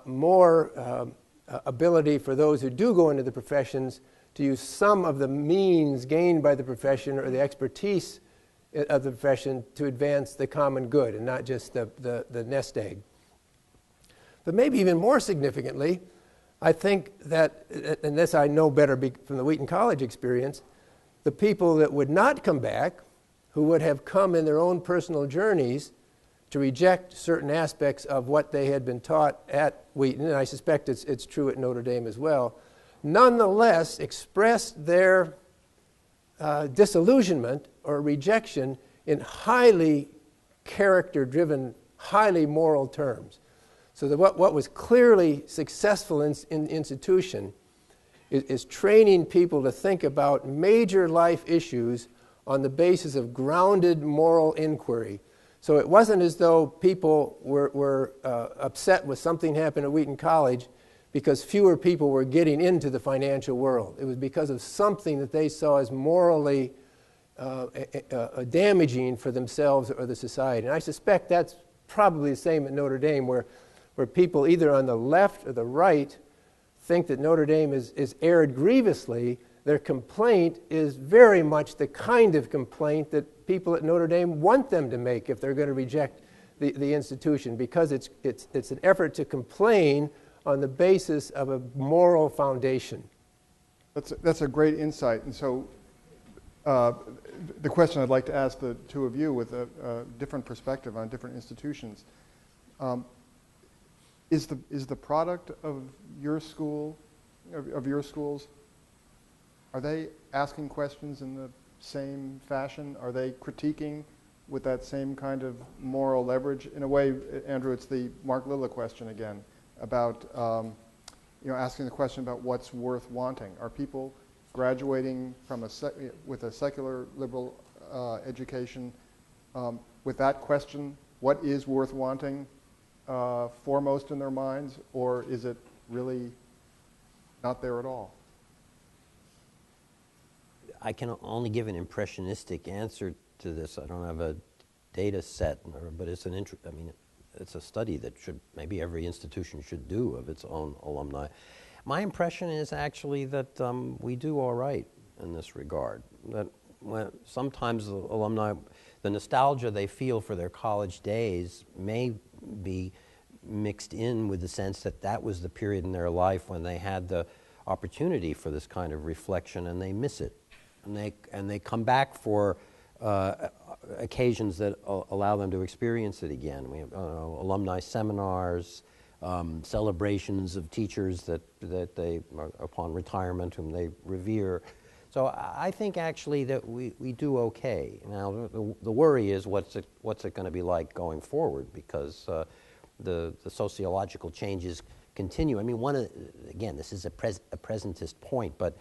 more ability for those who do go into the professions to use some of the means gained by the profession or the expertise of the profession to advance the common good and not just the nest egg. But maybe even more significantly, I think that, and this I know better from the Wheaton College experience, the people that would not come back, who would have come in their own personal journeys to reject certain aspects of what they had been taught at Wheaton, and I suspect it's true at Notre Dame as well, nonetheless expressed their disillusionment or rejection in highly character-driven, highly moral terms. So that what was clearly successful in institution is training people to think about major life issues on the basis of grounded moral inquiry. So it wasn't as though people were upset with something happened at Wheaton College because fewer people were getting into the financial world. It was because of something that they saw as morally damaging for themselves or the society. And I suspect that's probably the same at Notre Dame, where people either on the left or the right think that Notre Dame is erred grievously. Their complaint is very much the kind of complaint that people at Notre Dame want them to make if they're going to reject the institution, because it's an effort to complain on the basis of a moral foundation. That's a great insight. And so the question I'd like to ask the two of you with a different perspective on different institutions, is the product of your school, of your schools, are they asking questions in the same fashion? Are they critiquing with that same kind of moral leverage? In a way, Andrew, it's the Mark Lilla question again about asking the question about what's worth wanting. Are people graduating from with a secular liberal education with that question, what is worth wanting, foremost in their minds, or is it really not there at all? I can only give an impressionistic answer to this. I don't have a data set, but it's it's a study that maybe every institution should do of its own alumni. My impression is actually that we do all right in this regard. That sometimes the alumni, the nostalgia they feel for their college days may be mixed in with the sense that that was the period in their life when they had the opportunity for this kind of reflection, and they miss it. And they come back for occasions that allow them to experience it again. We have alumni seminars, celebrations of teachers that they, upon retirement, whom they revere. So I think actually that we do okay. Now the worry is what's it going to be like going forward, because the sociological changes continue. I mean, again, this is a presentist point, but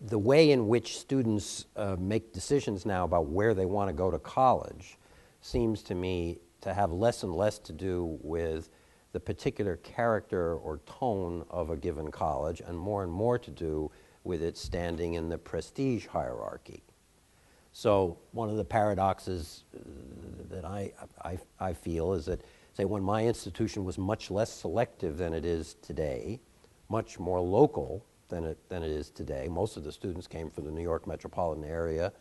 the way in which students make decisions now about where they want to go to college seems to me to have less and less to do with the particular character or tone of a given college, and more to do with its standing in the prestige hierarchy. So one of the paradoxes that I feel is that, say, when my institution was much less selective than it is today, much more local than it is today. Most of the students came from the New York metropolitan area.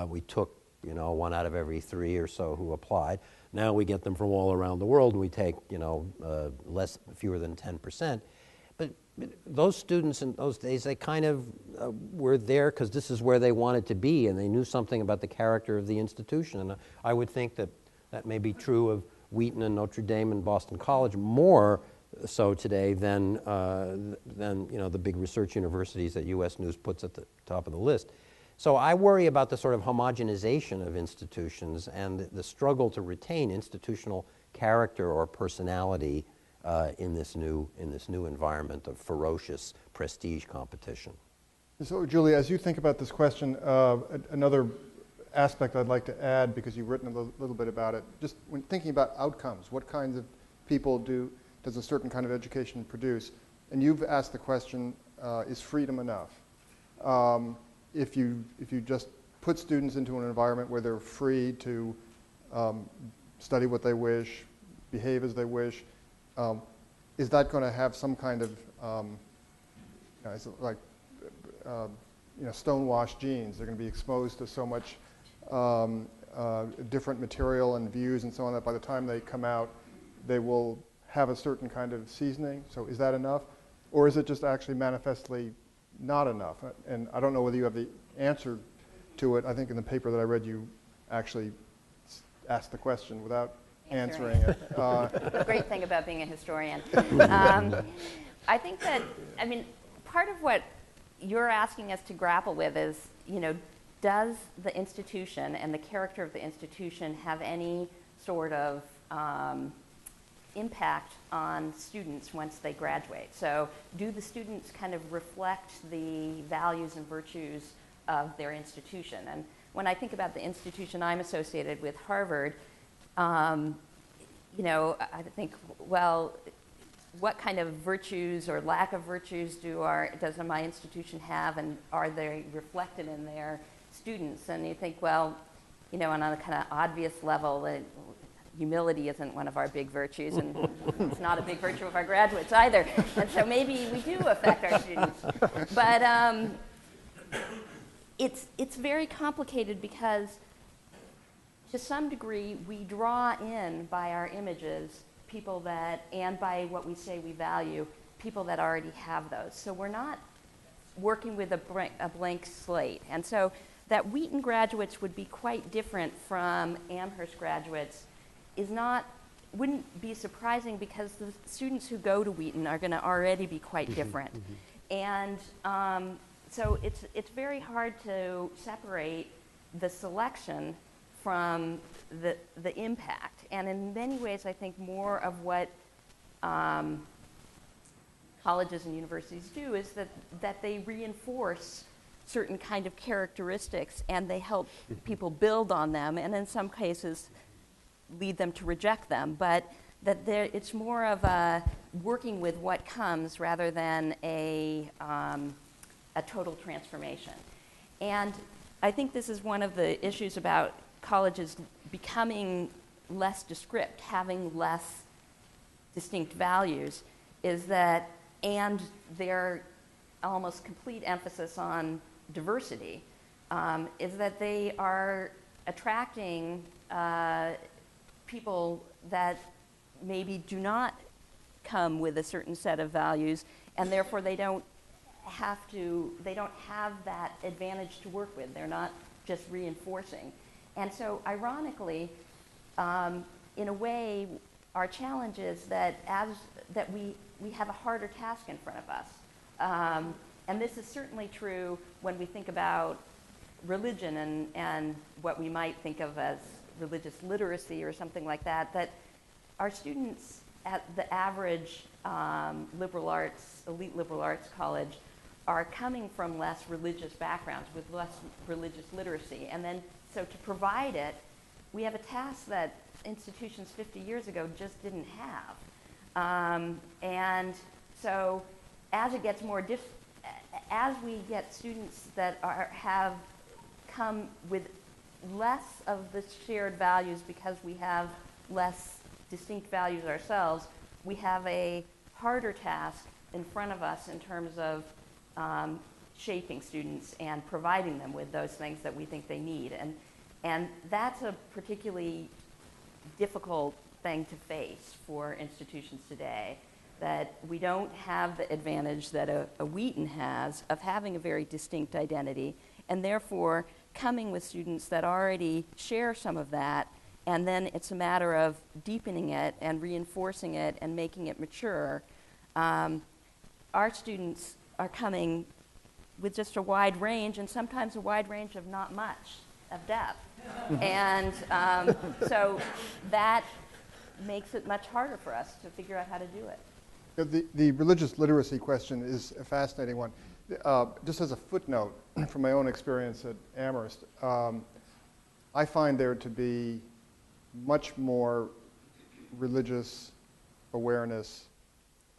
We took, one out of every 3 or so who applied. Now we get them from all around the world, and we take, fewer than 10%. But those students in those days, they kind of were there because this is where they wanted to be, and they knew something about the character of the institution. And I would think that that may be true of Wheaton and Notre Dame and Boston College more so today than the big research universities that U.S. News puts at the top of the list. So I worry about the sort of homogenization of institutions and the struggle to retain institutional character or personality in this new environment of ferocious prestige competition. So, Julie, as you think about this question, another aspect I'd like to add, because you've written a little bit about it, just when thinking about outcomes, what kinds of people does a certain kind of education produce? And you've asked the question, is freedom enough? If you just put students into an environment where they're free to study what they wish, behave as they wish, is that going to have some kind of, is it like stonewashed genes? They're going to be exposed to so much different material and views and so on that by the time they come out, they will have a certain kind of seasoning. So is that enough? Or is it just actually manifestly not enough? And I don't know whether you have the answer to it. I think in the paper that I read, you actually asked the question without answering it. The great thing about being a historian. I think that, part of what you're asking us to grapple with is, does the institution and the character of the institution have any sort of impact on students once they graduate? So do the students kind of reflect the values and virtues of their institution? And when I think about the institution I'm associated with, Harvard, I think, well, what kind of virtues or lack of virtues does my institution have, and are they reflected in their students? And you think, well, on a kind of obvious level, humility isn't one of our big virtues, and it's not a big virtue of our graduates either. And so maybe we do affect our students. But it's very complicated, because to some degree, we draw in by our images people that, and by what we say we value, people that already have those. So we're not working with a blank slate. And so that Wheaton graduates would be quite different from Amherst graduates wouldn't be surprising, because the students who go to Wheaton are going to already be quite different. And so it's very hard to separate the selection from the impact. And in many ways, I think more of what colleges and universities do is that they reinforce certain kind of characteristics, and they help people build on them, and in some cases lead them to reject them. But it's more of a working with what comes rather than a total transformation. And I think this is one of the issues about colleges becoming less descript, having less distinct values, is that, and their almost complete emphasis on diversity, is that they are attracting people that maybe do not come with a certain set of values, and therefore they don't have that advantage to work with. They're not just reinforcing. And so ironically, in a way, our challenge is that we have a harder task in front of us. And this is certainly true when we think about religion and what we might think of as religious literacy or something like that, that our students at the average elite liberal arts college are coming from less religious backgrounds with less religious literacy. And then, so to provide it, we have a task that institutions 50 years ago just didn't have. And so as it gets more as we get students that have come with less of the shared values because we have less distinct values ourselves, we have a harder task in front of us in terms of shaping students and providing them with those things that we think they need. And that's a particularly difficult thing to face for institutions today, that we don't have the advantage that a Wheaton has of having a very distinct identity, and therefore coming with students that already share some of that, and then it's a matter of deepening it and reinforcing it and making it mature. Our students are coming with just a wide range, and sometimes a wide range of not much of depth. And so that makes it much harder for us to figure out how to do it. The religious literacy question is a fascinating one. Just as a footnote from my own experience at Amherst, I find there to be much more religious awareness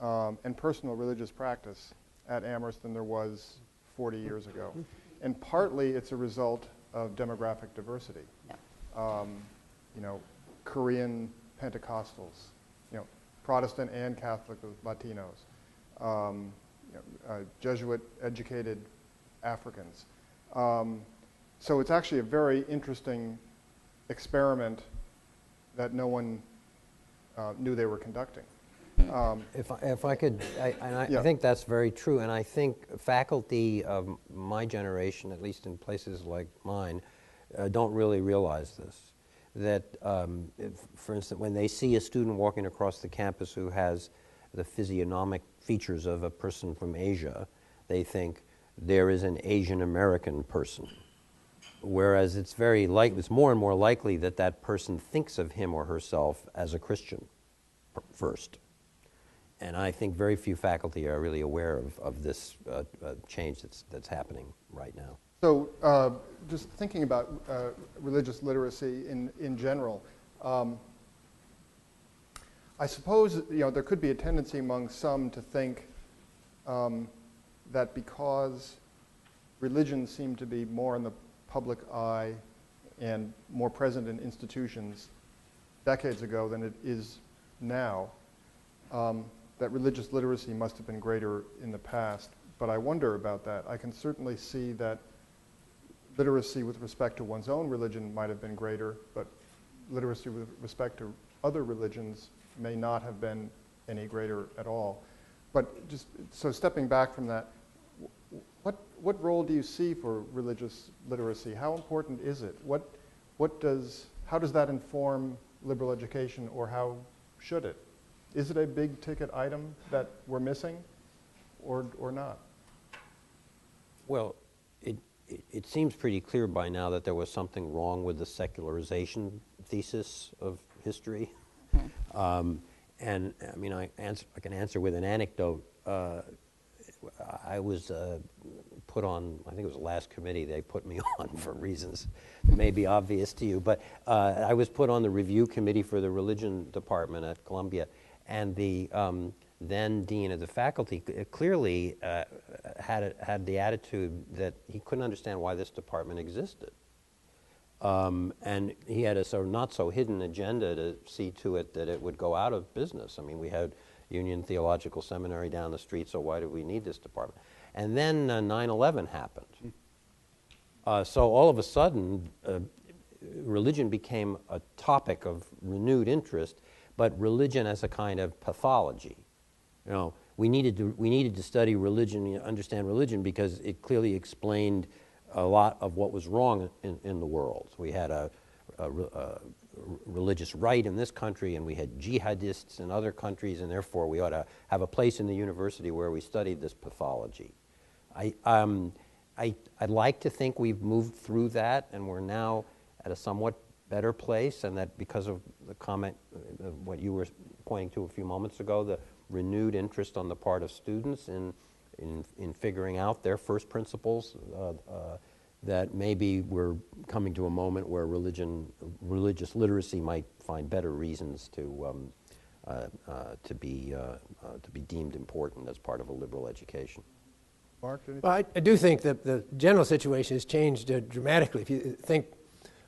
and personal religious practice at Amherst than there was 40 years ago. And partly it's a result of demographic diversity. Yeah. Korean Pentecostals, Protestant and Catholic Latinos, Jesuit-educated Africans. So it's actually a very interesting experiment that no one knew they were conducting. If I could, I think that's very true, and I think faculty of my generation, at least in places like mine, don't really realize this. That, for instance, when they see a student walking across the campus who has the physiognomic features of a person from Asia, they think there is an Asian American person. Whereas it's more and more likely that that person thinks of him or herself as a Christian first. And I think very few faculty are really aware of this change that's happening right now. So just thinking about religious literacy in general, I suppose there could be a tendency among some to think that because religion seemed to be more in the public eye and more present in institutions decades ago than it is now, that religious literacy must have been greater in the past. But I wonder about that. I can certainly see that literacy with respect to one's own religion might have been greater, but literacy with respect to other religions may not have been any greater at all. But just, so stepping back from that, what role do you see for religious literacy? How important is it? How does that inform liberal education, or how should it? Is it a big ticket item that we're missing, or not? Well, it seems pretty clear by now that there was something wrong with the secularization thesis of history. And I mean, I can answer with an anecdote. I was put on, I think it was the last committee they put me on for reasons that may be obvious to you, but I was put on the review committee for the religion department at Columbia, and the then dean of the faculty clearly had the attitude that he couldn't understand why this department existed. And he had a sort of not so hidden agenda to see to it that it would go out of business. I mean, we had Union Theological Seminary down the street, so why do we need this department? And then 9/11 happened. So all of a sudden, religion became a topic of renewed interest, but religion as a kind of pathology. You know, we needed to study religion, understand religion, because it clearly explained a lot of what was wrong in the world. We had a religious right in this country, and we had jihadists in other countries, and therefore we ought to have a place in the university where we studied this pathology. I'd like to think we've moved through that, and we're now at a somewhat better place, and that because of the comment, what you were pointing to a few moments ago, the renewed interest on the part of students in figuring out their first principles, that maybe we're coming to a moment where religious literacy might find better reasons to be deemed important as part of a liberal education. Mark, anything? Well, I do think that the general situation has changed dramatically. If you think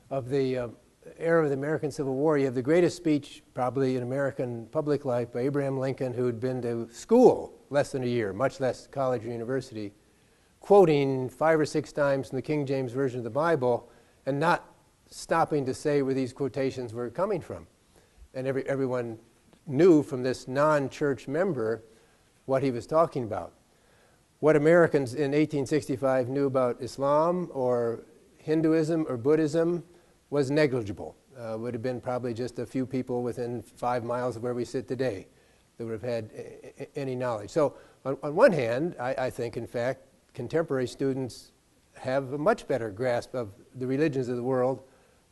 of the era of the American Civil War, you have the greatest speech probably in American public life by Abraham Lincoln, who had been to school less than a year, much less college or university, quoting 5 or 6 times from the King James Version of the Bible and not stopping to say where these quotations were coming from. And everyone knew from this non-church member what he was talking about. What Americans in 1865 knew about Islam or Hinduism or Buddhism was negligible. Would have been probably just a few people within 5 miles of where we sit today that would have had any knowledge. So on one hand, I think, in fact, contemporary students have a much better grasp of the religions of the world,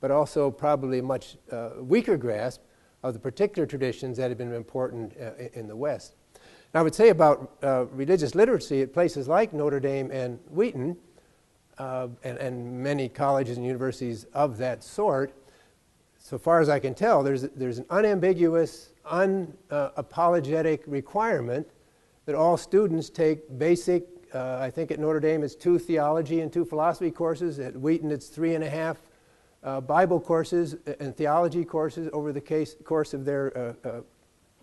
but also probably a much weaker grasp of the particular traditions that have been important in the West. Now, I would say about religious literacy at places like Notre Dame and Wheaton, and many colleges and universities of that sort, so far as I can tell, there's an unambiguous, unapologetic requirement that all students take basic, I think at Notre Dame it's 2 theology and 2 philosophy courses. At Wheaton it's 3.5 Bible courses and theology courses over the course of their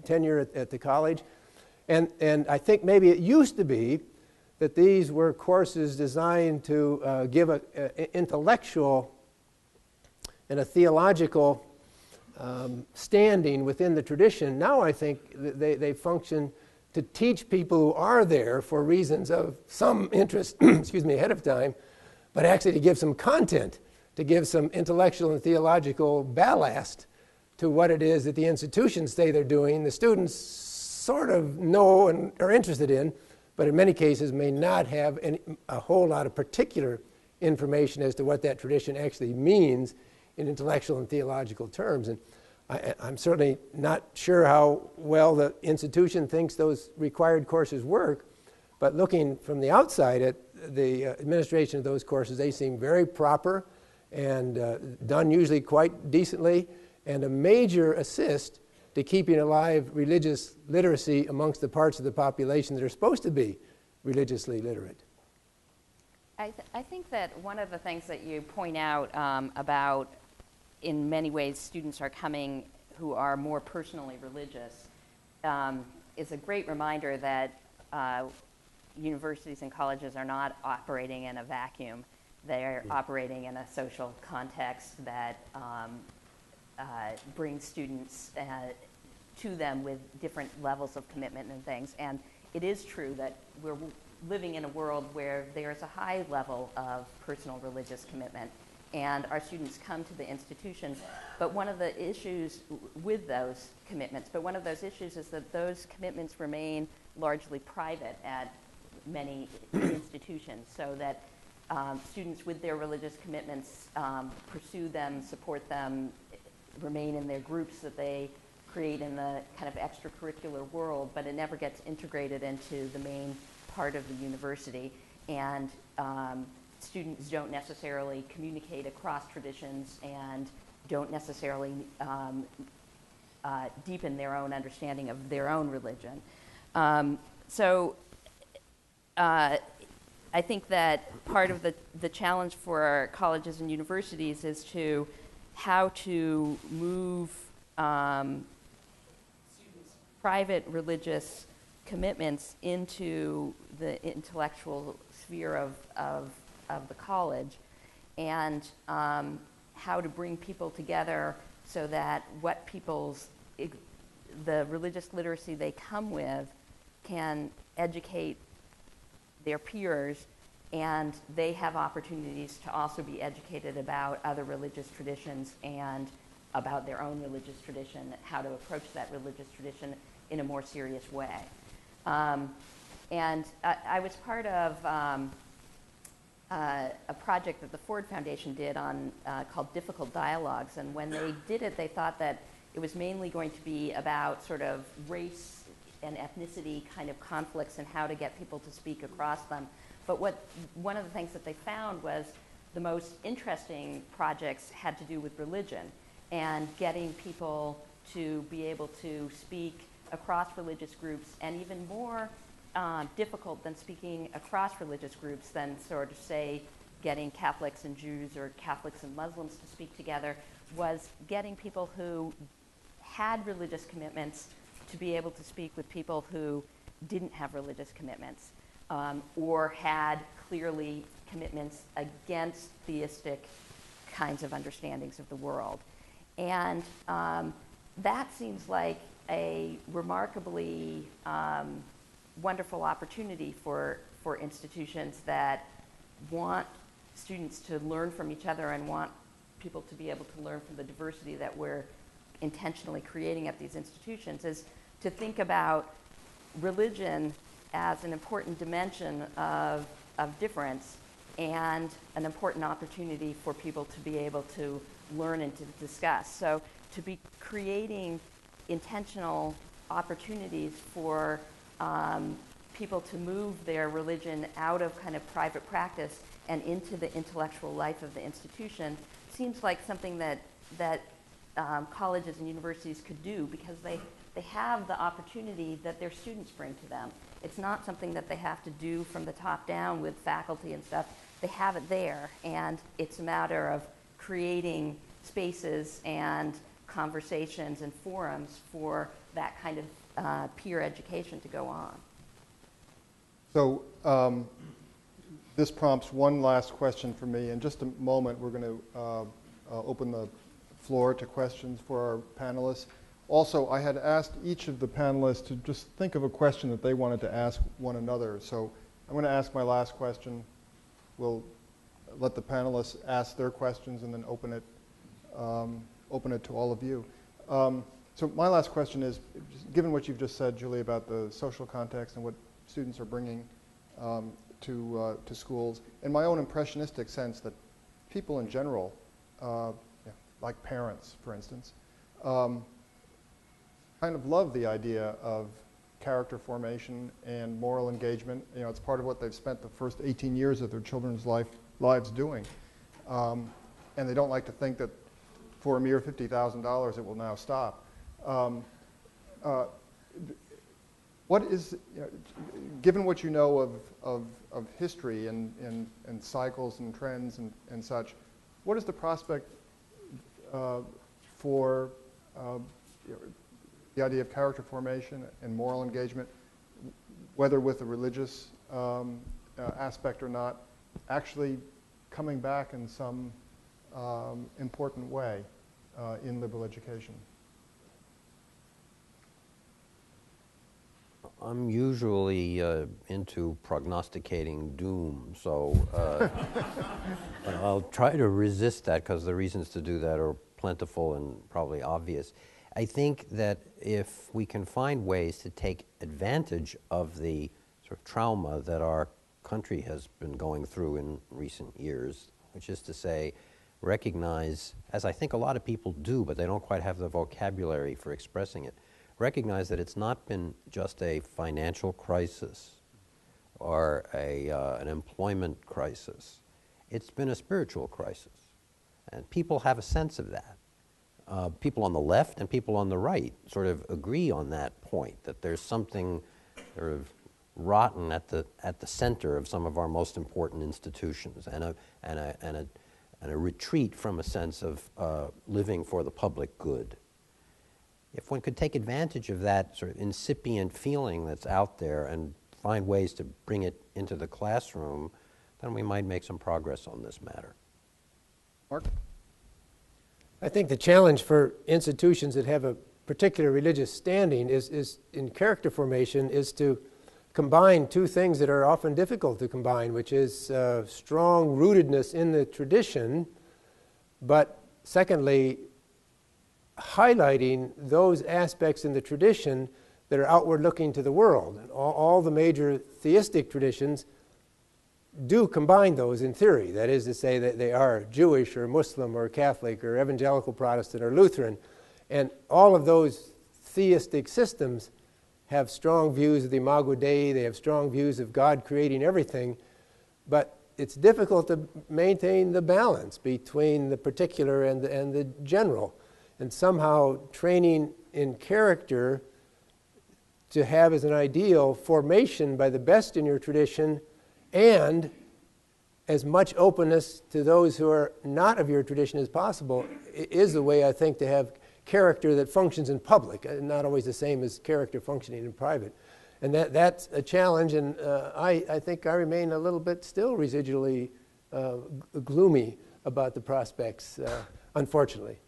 tenure at the college. And I think maybe it used to be that these were courses designed to give an intellectual and a theological standing within the tradition. Now I think they function to teach people who are there for reasons of some interest, excuse me, ahead of time, but actually to give some content, to give some intellectual and theological ballast to what it is that the institutions say they're doing. The students sort of know and are interested in, but in many cases may not have a whole lot of particular information as to what that tradition actually means in intellectual and theological terms. And I'm certainly not sure how well the institution thinks those required courses work, but looking from the outside at the administration of those courses, they seem very proper and done usually quite decently, and a major assist to keeping alive religious literacy amongst the parts of the population that are supposed to be religiously literate. I think that one of the things that you point out about, in many ways, students are coming who are more personally religious, is a great reminder that universities and colleges are not operating in a vacuum. They're operating in a social context that bring students to them with different levels of commitment and things. And it is true that we're living in a world where there's a high level of personal religious commitment, and our students come to the institution. But one of the issues with those commitments, is that those commitments remain largely private at many institutions, so that students with their religious commitments pursue them, support them, remain in their groups that they create in the kind of extracurricular world, but it never gets integrated into the main part of the university. And students don't necessarily communicate across traditions and don't necessarily deepen their own understanding of their own religion. So I think that part of the challenge for our colleges and universities is to how to move students' private religious commitments into the intellectual sphere of the college, and how to bring people together so that the religious literacy they come with can educate their peers, and they have opportunities to also be educated about other religious traditions and about their own religious tradition, how to approach that religious tradition in a more serious way. And I was part of a project that the Ford Foundation did on called Difficult Dialogues, and when they did it, they thought that it was mainly going to be about sort of race and ethnicity kind of conflicts and how to get people to speak across them. But one of the things that they found was the most interesting projects had to do with religion and getting people to be able to speak across religious groups, and even more difficult than speaking across religious groups than sort of, say, getting Catholics and Jews or Catholics and Muslims to speak together, was getting people who had religious commitments to be able to speak with people who didn't have religious commitments, or had clearly commitments against theistic kinds of understandings of the world. And that seems like a remarkably wonderful opportunity for institutions that want students to learn from each other and want people to be able to learn from the diversity that we're intentionally creating at these institutions, is to think about religion as an important dimension of difference and an important opportunity for people to be able to learn and to discuss. So to be creating intentional opportunities for people to move their religion out of kind of private practice and into the intellectual life of the institution seems like something that colleges and universities could do, because they have the opportunity that their students bring to them. It's not something that they have to do from the top down with faculty and stuff. They have it there, and it's a matter of creating spaces and conversations and forums for that kind of peer education to go on. So this prompts one last question for me. In just a moment, we're going to open the floor to questions for our panelists. Also, I had asked each of the panelists to just think of a question that they wanted to ask one another. So I'm going to ask my last question. We'll let the panelists ask their questions and then open it to all of you. So my last question is, given what you've just said, Julie, about the social context and what students are bringing to schools, and my own impressionistic sense that people in general, like parents, for instance, kind of love the idea of character formation and moral engagement. You know, it's part of what they've spent the first 18 years of their children's lives doing. And they don't like to think that for a mere $50,000 it will now stop. What is, given what you know of history and cycles and trends and such, what is the prospect for the idea of character formation and moral engagement, whether with a religious aspect or not, actually coming back in some important way? in liberal education? I'm usually into prognosticating doom, so but I'll try to resist that because the reasons to do that are plentiful and probably obvious. I think that if we can find ways to take advantage of the sort of trauma that our country has been going through in recent years, which is to say, recognize, as I think a lot of people do, but they don't quite have the vocabulary for expressing it, recognize that it's not been just a financial crisis or an employment crisis. It's been a spiritual crisis. And people have a sense of that. People on the left and people on the right sort of agree on that point, that there's something sort of rotten at the center of some of our most important institutions, and a retreat from a sense of living for the public good. If one could take advantage of that sort of incipient feeling that's out there and find ways to bring it into the classroom, then we might make some progress on this matter. Mark? I think the challenge for institutions that have a particular religious standing is in character formation is to combine two things that are often difficult to combine, which is strong rootedness in the tradition, but secondly, highlighting those aspects in the tradition that are outward looking to the world. And all the major theistic traditions do combine those in theory. That is to say that they are Jewish or Muslim or Catholic or evangelical Protestant or Lutheran. And all of those theistic systems have strong views of the Imago Dei, they have strong views of God creating everything, but it's difficult to maintain the balance between the particular and the general. And somehow training in character to have as an ideal formation by the best in your tradition and as much openness to those who are not of your tradition as possible is the way, I think, to have character that functions in public, not always the same as character functioning in private. And that's a challenge, and I think I remain a little bit still residually gloomy about the prospects, unfortunately.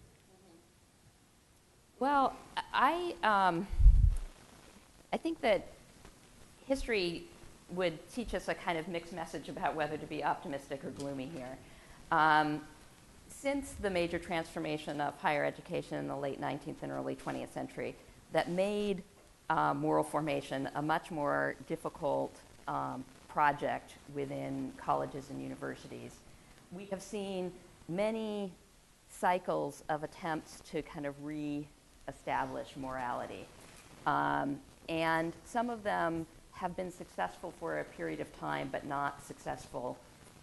Well, I think that history would teach us a kind of mixed message about whether to be optimistic or gloomy here. Since the major transformation of higher education in the late 19th and early 20th century that made moral formation a much more difficult project within colleges and universities, we have seen many cycles of attempts to kind of re-establish morality. And some of them have been successful for a period of time, but not successful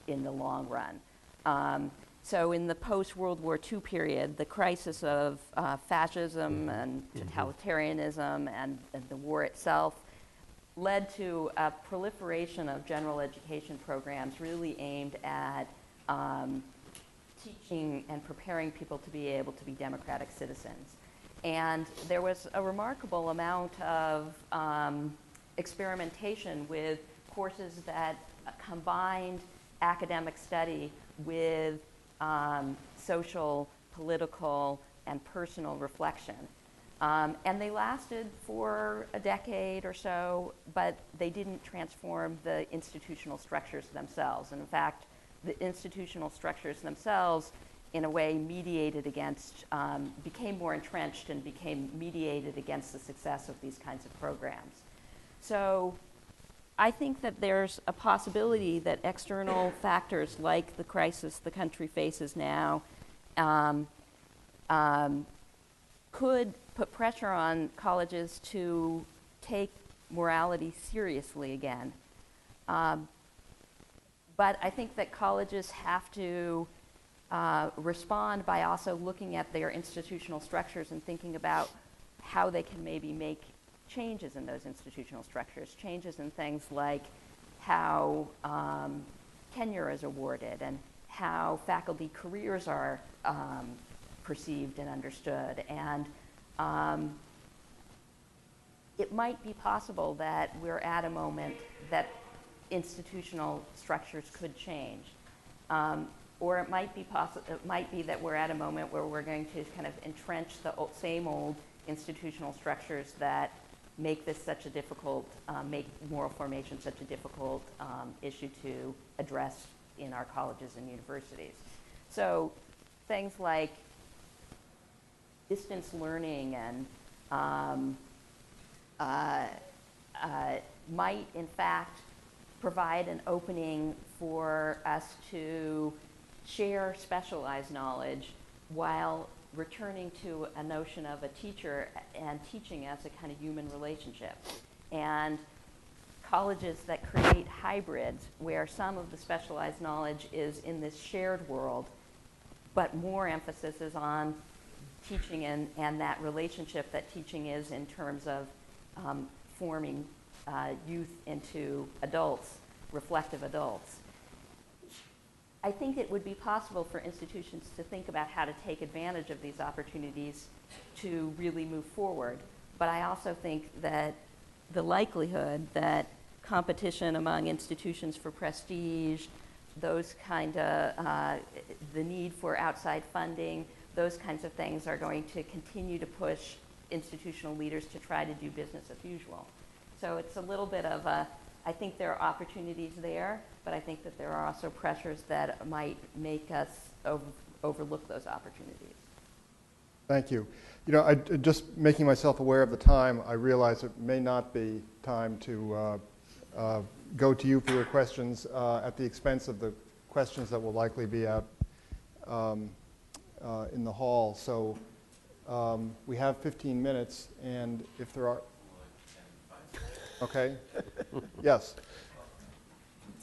in the long run. So in the post-World War II period, the crisis of fascism and totalitarianism and the war itself led to a proliferation of general education programs really aimed at teaching and preparing people to be able to be democratic citizens. And there was a remarkable amount of experimentation with courses that combined academic study with social, political, and personal reflection. And they lasted for a decade or so, but they didn't transform the institutional structures themselves. And in fact, the institutional structures themselves, in a way, mediated against, became more entrenched and became mediated against the success of these kinds of programs. So I think that there's a possibility that external factors like the crisis the country faces now could put pressure on colleges to take morality seriously again. But I think that colleges have to respond by also looking at their institutional structures and thinking about how they can maybe make changes in those institutional structures, changes in things like how tenure is awarded and how faculty careers are perceived and understood. And it might be possible that we're at a moment that institutional structures could change. or it might be that we're at a moment where we're going to kind of entrench the same old institutional structures that make this such a difficult, make moral formation such a difficult issue to address in our colleges and universities. So things like distance learning and might in fact provide an opening for us to share specialized knowledge while returning to a notion of a teacher and teaching as a kind of human relationship. And colleges that create hybrids where some of the specialized knowledge is in this shared world, but more emphasis is on teaching and that relationship that teaching is in terms of forming youth into adults, reflective adults. I think it would be possible for institutions to think about how to take advantage of these opportunities to really move forward. But I also think that the likelihood that competition among institutions for prestige, those kind of, the need for outside funding, those kinds of things are going to continue to push institutional leaders to try to do business as usual. So it's a little bit of a, I think there are opportunities there, but I think that there are also pressures that might make us overlook those opportunities. Thank you. You know, just making myself aware of the time, I realize it may not be time to go to you for your questions at the expense of the questions that will likely be out in the hall. So we have 15 minutes, and if there are... Okay. Yes.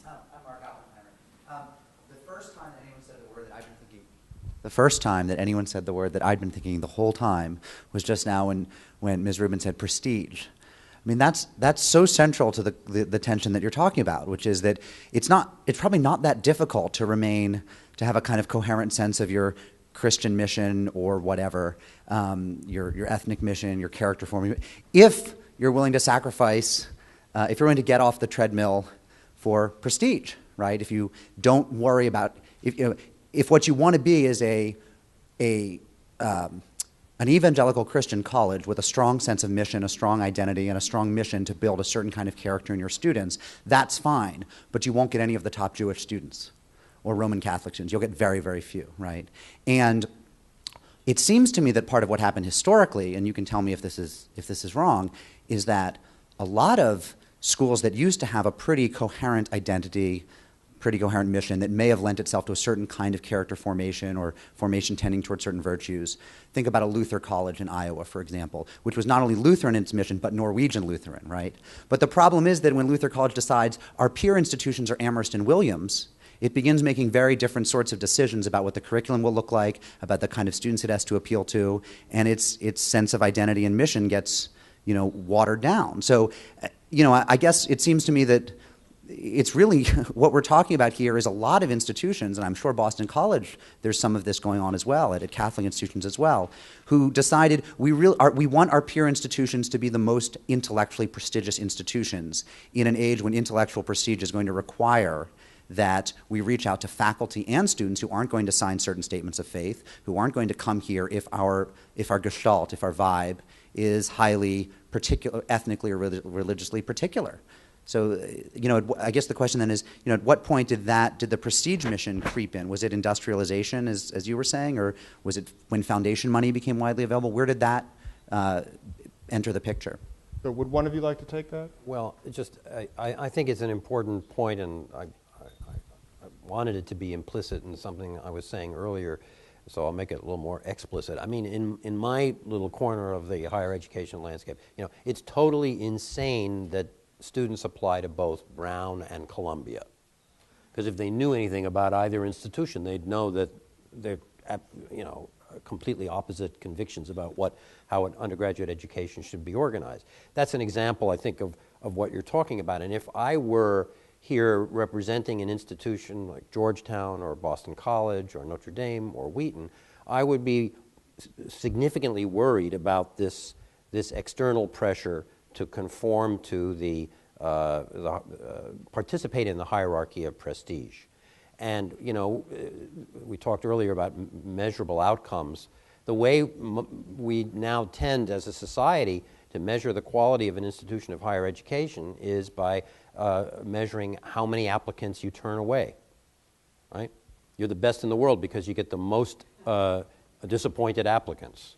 I'm Mark Oppenheimer. The first time that anyone said the word that I've been thinking... The first time that anyone said the word that I'd been thinking the whole time was just now when Ms. Reuben said prestige. I mean, that's so central to the tension that you're talking about, which is that it's probably not that difficult to have a kind of coherent sense of your Christian mission or whatever, your ethnic mission, your character forming, if you're willing to sacrifice, if you're willing to get off the treadmill for prestige, right? If you don't worry about, if what you want to be is an evangelical Christian college with a strong sense of mission, a strong identity, and a strong mission to build a certain kind of character in your students, that's fine, but you won't get any of the top Jewish students or Roman Catholic students. You'll get very, very few, right? And it seems to me that part of what happened historically, and you can tell me if this is wrong, is that a lot of schools that used to have a pretty coherent identity, pretty coherent mission that may have lent itself to a certain kind of character formation or formation tending towards certain virtues. Think about a Luther college in Iowa, for example, which was not only Lutheran in its mission, but Norwegian Lutheran, right? But the problem is that when Luther College decides our peer institutions are Amherst and Williams, it begins making very different sorts of decisions about what the curriculum will look like, about the kind of students it has to appeal to, and its sense of identity and mission gets, watered down. So, I guess it seems to me that it's really what we're talking about here is a lot of institutions, and I'm sure Boston College, there's some of this going on as well, at Catholic institutions as well, who decided we want our peer institutions to be the most intellectually prestigious institutions in an age when intellectual prestige is going to require that we reach out to faculty and students who aren't going to sign certain statements of faith, who aren't going to come here if our gestalt, if our vibe is highly particular, ethnically or religiously particular. So, I guess the question then is, at what point did the prestige mission creep in? Was it industrialization, as you were saying, or was it when foundation money became widely available? Where did that enter the picture? So would one of you like to take that? Well, I think it's an important point, and I wanted it to be implicit in something I was saying earlier, so I'll make it a little more explicit. I mean, in my little corner of the higher education landscape, it's totally insane that students apply to both Brown and Columbia. Because if they knew anything about either institution, they'd know that they're, completely opposite convictions about how an undergraduate education should be organized. That's an example, I think, of what you're talking about. And if I were here representing an institution like Georgetown or Boston College or Notre Dame or Wheaton, I would be significantly worried about this external pressure to conform to participate in the hierarchy of prestige. And, we talked earlier about measurable outcomes. The way we now tend as a society to measure the quality of an institution of higher education is by measuring how many applicants you turn away, right? You're the best in the world because you get the most disappointed applicants,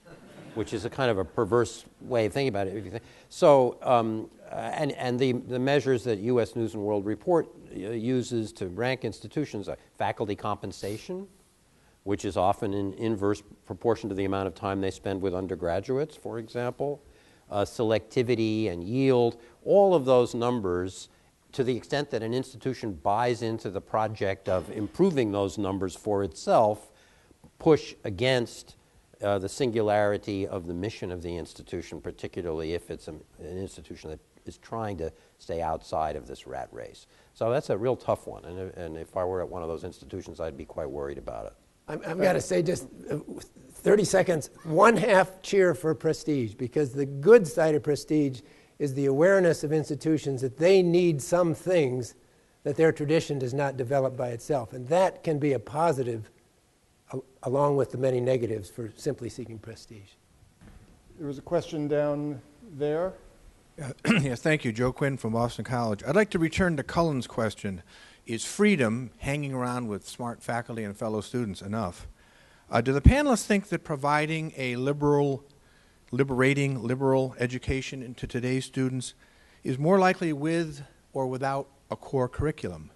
which is a kind of a perverse way of thinking about it. If you think. So, and the measures that U.S. News and World Report uses to rank institutions are faculty compensation, which is often in inverse proportion to the amount of time they spend with undergraduates, for example, selectivity and yield, all of those numbers, to the extent that an institution buys into the project of improving those numbers for itself, push against the singularity of the mission of the institution, particularly if it's an institution that is trying to stay outside of this rat race. So that's a real tough one, and if I were at one of those institutions, I'd be quite worried about it. I've got to say, just 30 seconds, one half cheer for prestige, because the good side of prestige is the awareness of institutions that they need some things that their tradition does not develop by itself. And that can be a positive along with the many negatives for simply seeking prestige. There was a question down there. Yes, thank you. Joe Quinn from Boston College. I'd like to return to Cullen's question. Is freedom, hanging around with smart faculty and fellow students, enough? Do the panelists think that providing a liberating liberal education into today's students is more likely with or without a core curriculum?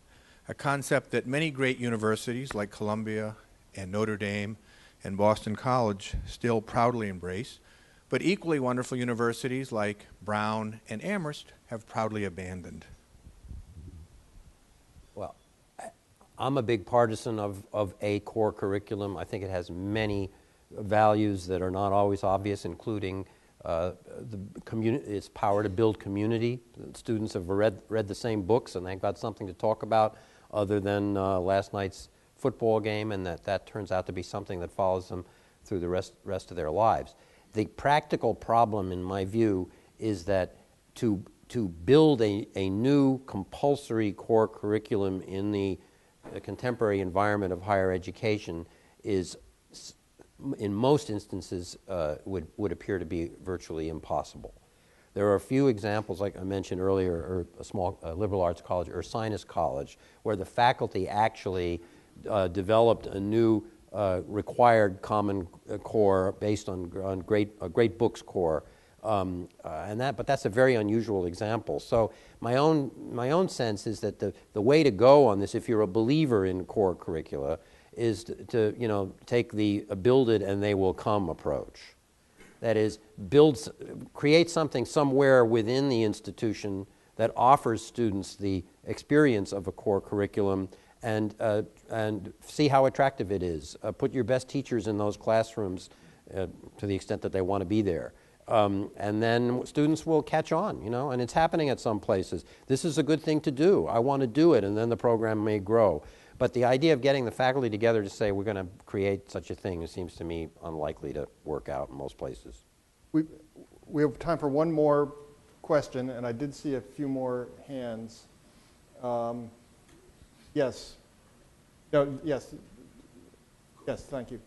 A concept that many great universities like Columbia and Notre Dame and Boston College still proudly embrace, but equally wonderful universities like Brown and Amherst have proudly abandoned. Well, I'm a big partisan of a core curriculum. I think it has many values that are not always obvious, including its power to build community. Students have read the same books and they've got something to talk about other than last night's football game, and that turns out to be something that follows them through the rest of their lives. The practical problem, in my view, is that to build a new compulsory core curriculum in the contemporary environment of higher education is, in most instances, would appear to be virtually impossible. There are a few examples, like I mentioned earlier, or a small liberal arts college, Ursinus College, where the faculty actually developed a new required common core based on great books core, but that's a very unusual example. So my own sense is that the way to go on this, if you're a believer in core curricula, is to take the build it and they will come approach. That is, create something somewhere within the institution that offers students the experience of a core curriculum, and see how attractive it is. Put your best teachers in those classrooms to the extent that they want to be there. And then students will catch on, and it's happening at some places. This is a good thing to do. I want to do it, and then the program may grow. But the idea of getting the faculty together to say we're going to create such a thing, it seems to me unlikely to work out in most places. We have time for one more question, and I did see a few more hands. Yes. No, yes. Yes, thank you.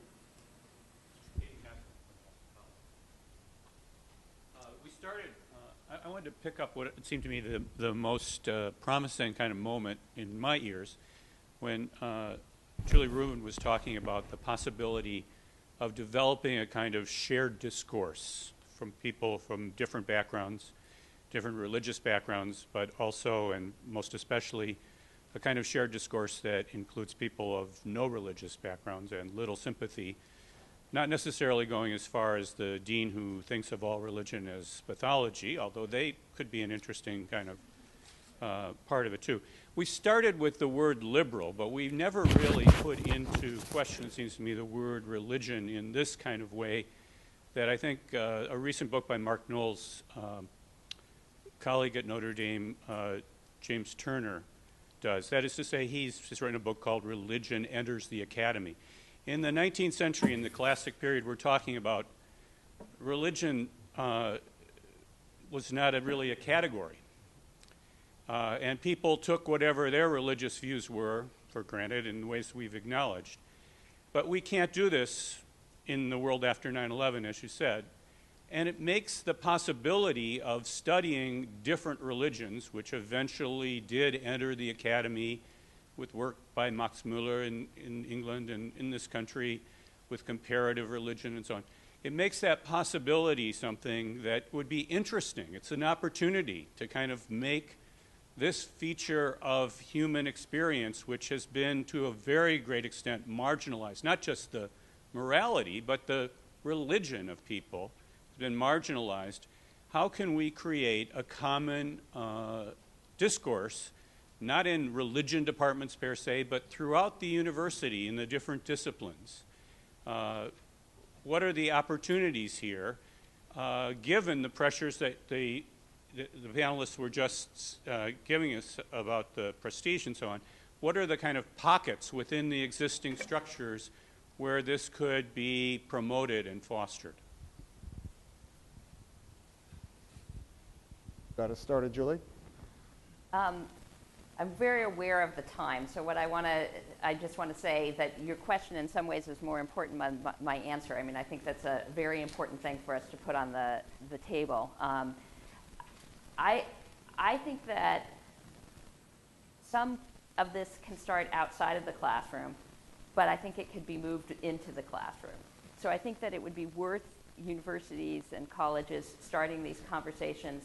We started, I wanted to pick up what it seemed to me the most promising kind of moment in my ears when Julie Reuben was talking about the possibility of developing a kind of shared discourse from people from different backgrounds, different religious backgrounds, but also and most especially a kind of shared discourse that includes people of no religious backgrounds and little sympathy, not necessarily going as far as the dean who thinks of all religion as pathology, although they could be an interesting kind of part of it too. We started with the word liberal, but we never really put into question, it seems to me, the word religion in this kind of way that I think a recent book by Mark Noll's colleague at Notre Dame, James Turner, does. That is to say, he's written a book called Religion Enters the Academy. In the 19th century, in the classic period we're talking about, religion was not really a category. And people took whatever their religious views were for granted in ways we've acknowledged. But we can't do this in the world after 9/11, as you said. And it makes the possibility of studying different religions, which eventually did enter the academy with work by Max Muller in England and in this country with comparative religion and so on. It makes that possibility something that would be interesting. It's an opportunity to kind of make this feature of human experience, which has been to a very great extent marginalized, not just the morality, but the religion of people has been marginalized. How can we create a common discourse, not in religion departments per se, but throughout the university in the different disciplines? What are the opportunities here, given the pressures that the panelists were just giving us about the prestige and so on? What are the kind of pockets within the existing structures where this could be promoted and fostered? Got us started, Julie? I'm very aware of the time, so what I just want to say that your question in some ways is more important than my answer. I mean, I think that's a very important thing for us to put on the table. I think that some of this can start outside of the classroom, but I think it could be moved into the classroom. So I think that it would be worth universities and colleges starting these conversations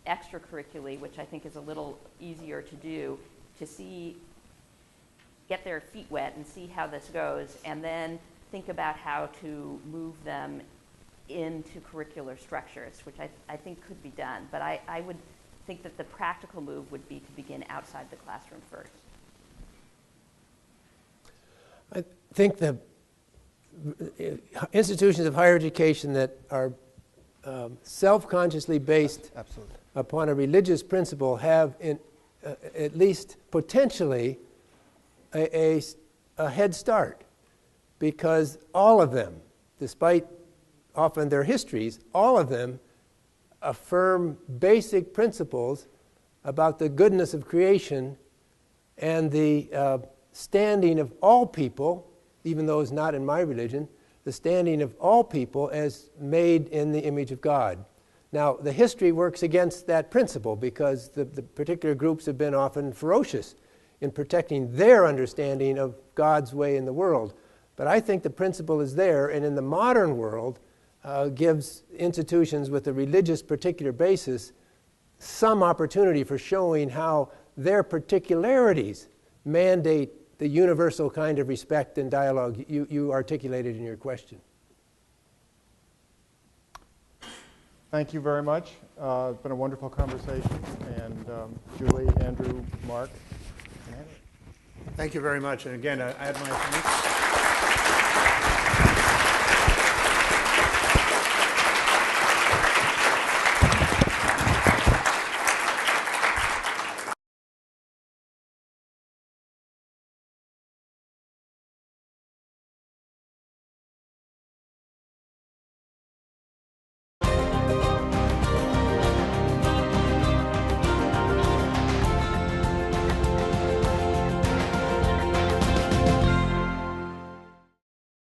extracurricularly, which I think is a little easier to do, to get their feet wet and see how this goes, and then think about how to move them into curricular structures, which I think could be done. But I would think that the practical move would be to begin outside the classroom first. I think the institutions of higher education that are self-consciously based Absolutely. upon a religious principle have, at least potentially, a head start, because all of them, despite often their histories, all of them affirm basic principles about the goodness of creation and the standing of all people, even those not in my religion, the standing of all people as made in the image of God. Now, the history works against that principle because the particular groups have been often ferocious in protecting their understanding of God's way in the world. But I think the principle is there, and in the modern world gives institutions with a religious particular basis some opportunity for showing how their particularities mandate the universal kind of respect and dialogue you articulated in your question. Thank you very much. It's been a wonderful conversation. And Julie, Andrew, Mark. Thank you very much. And again, I add my thanks.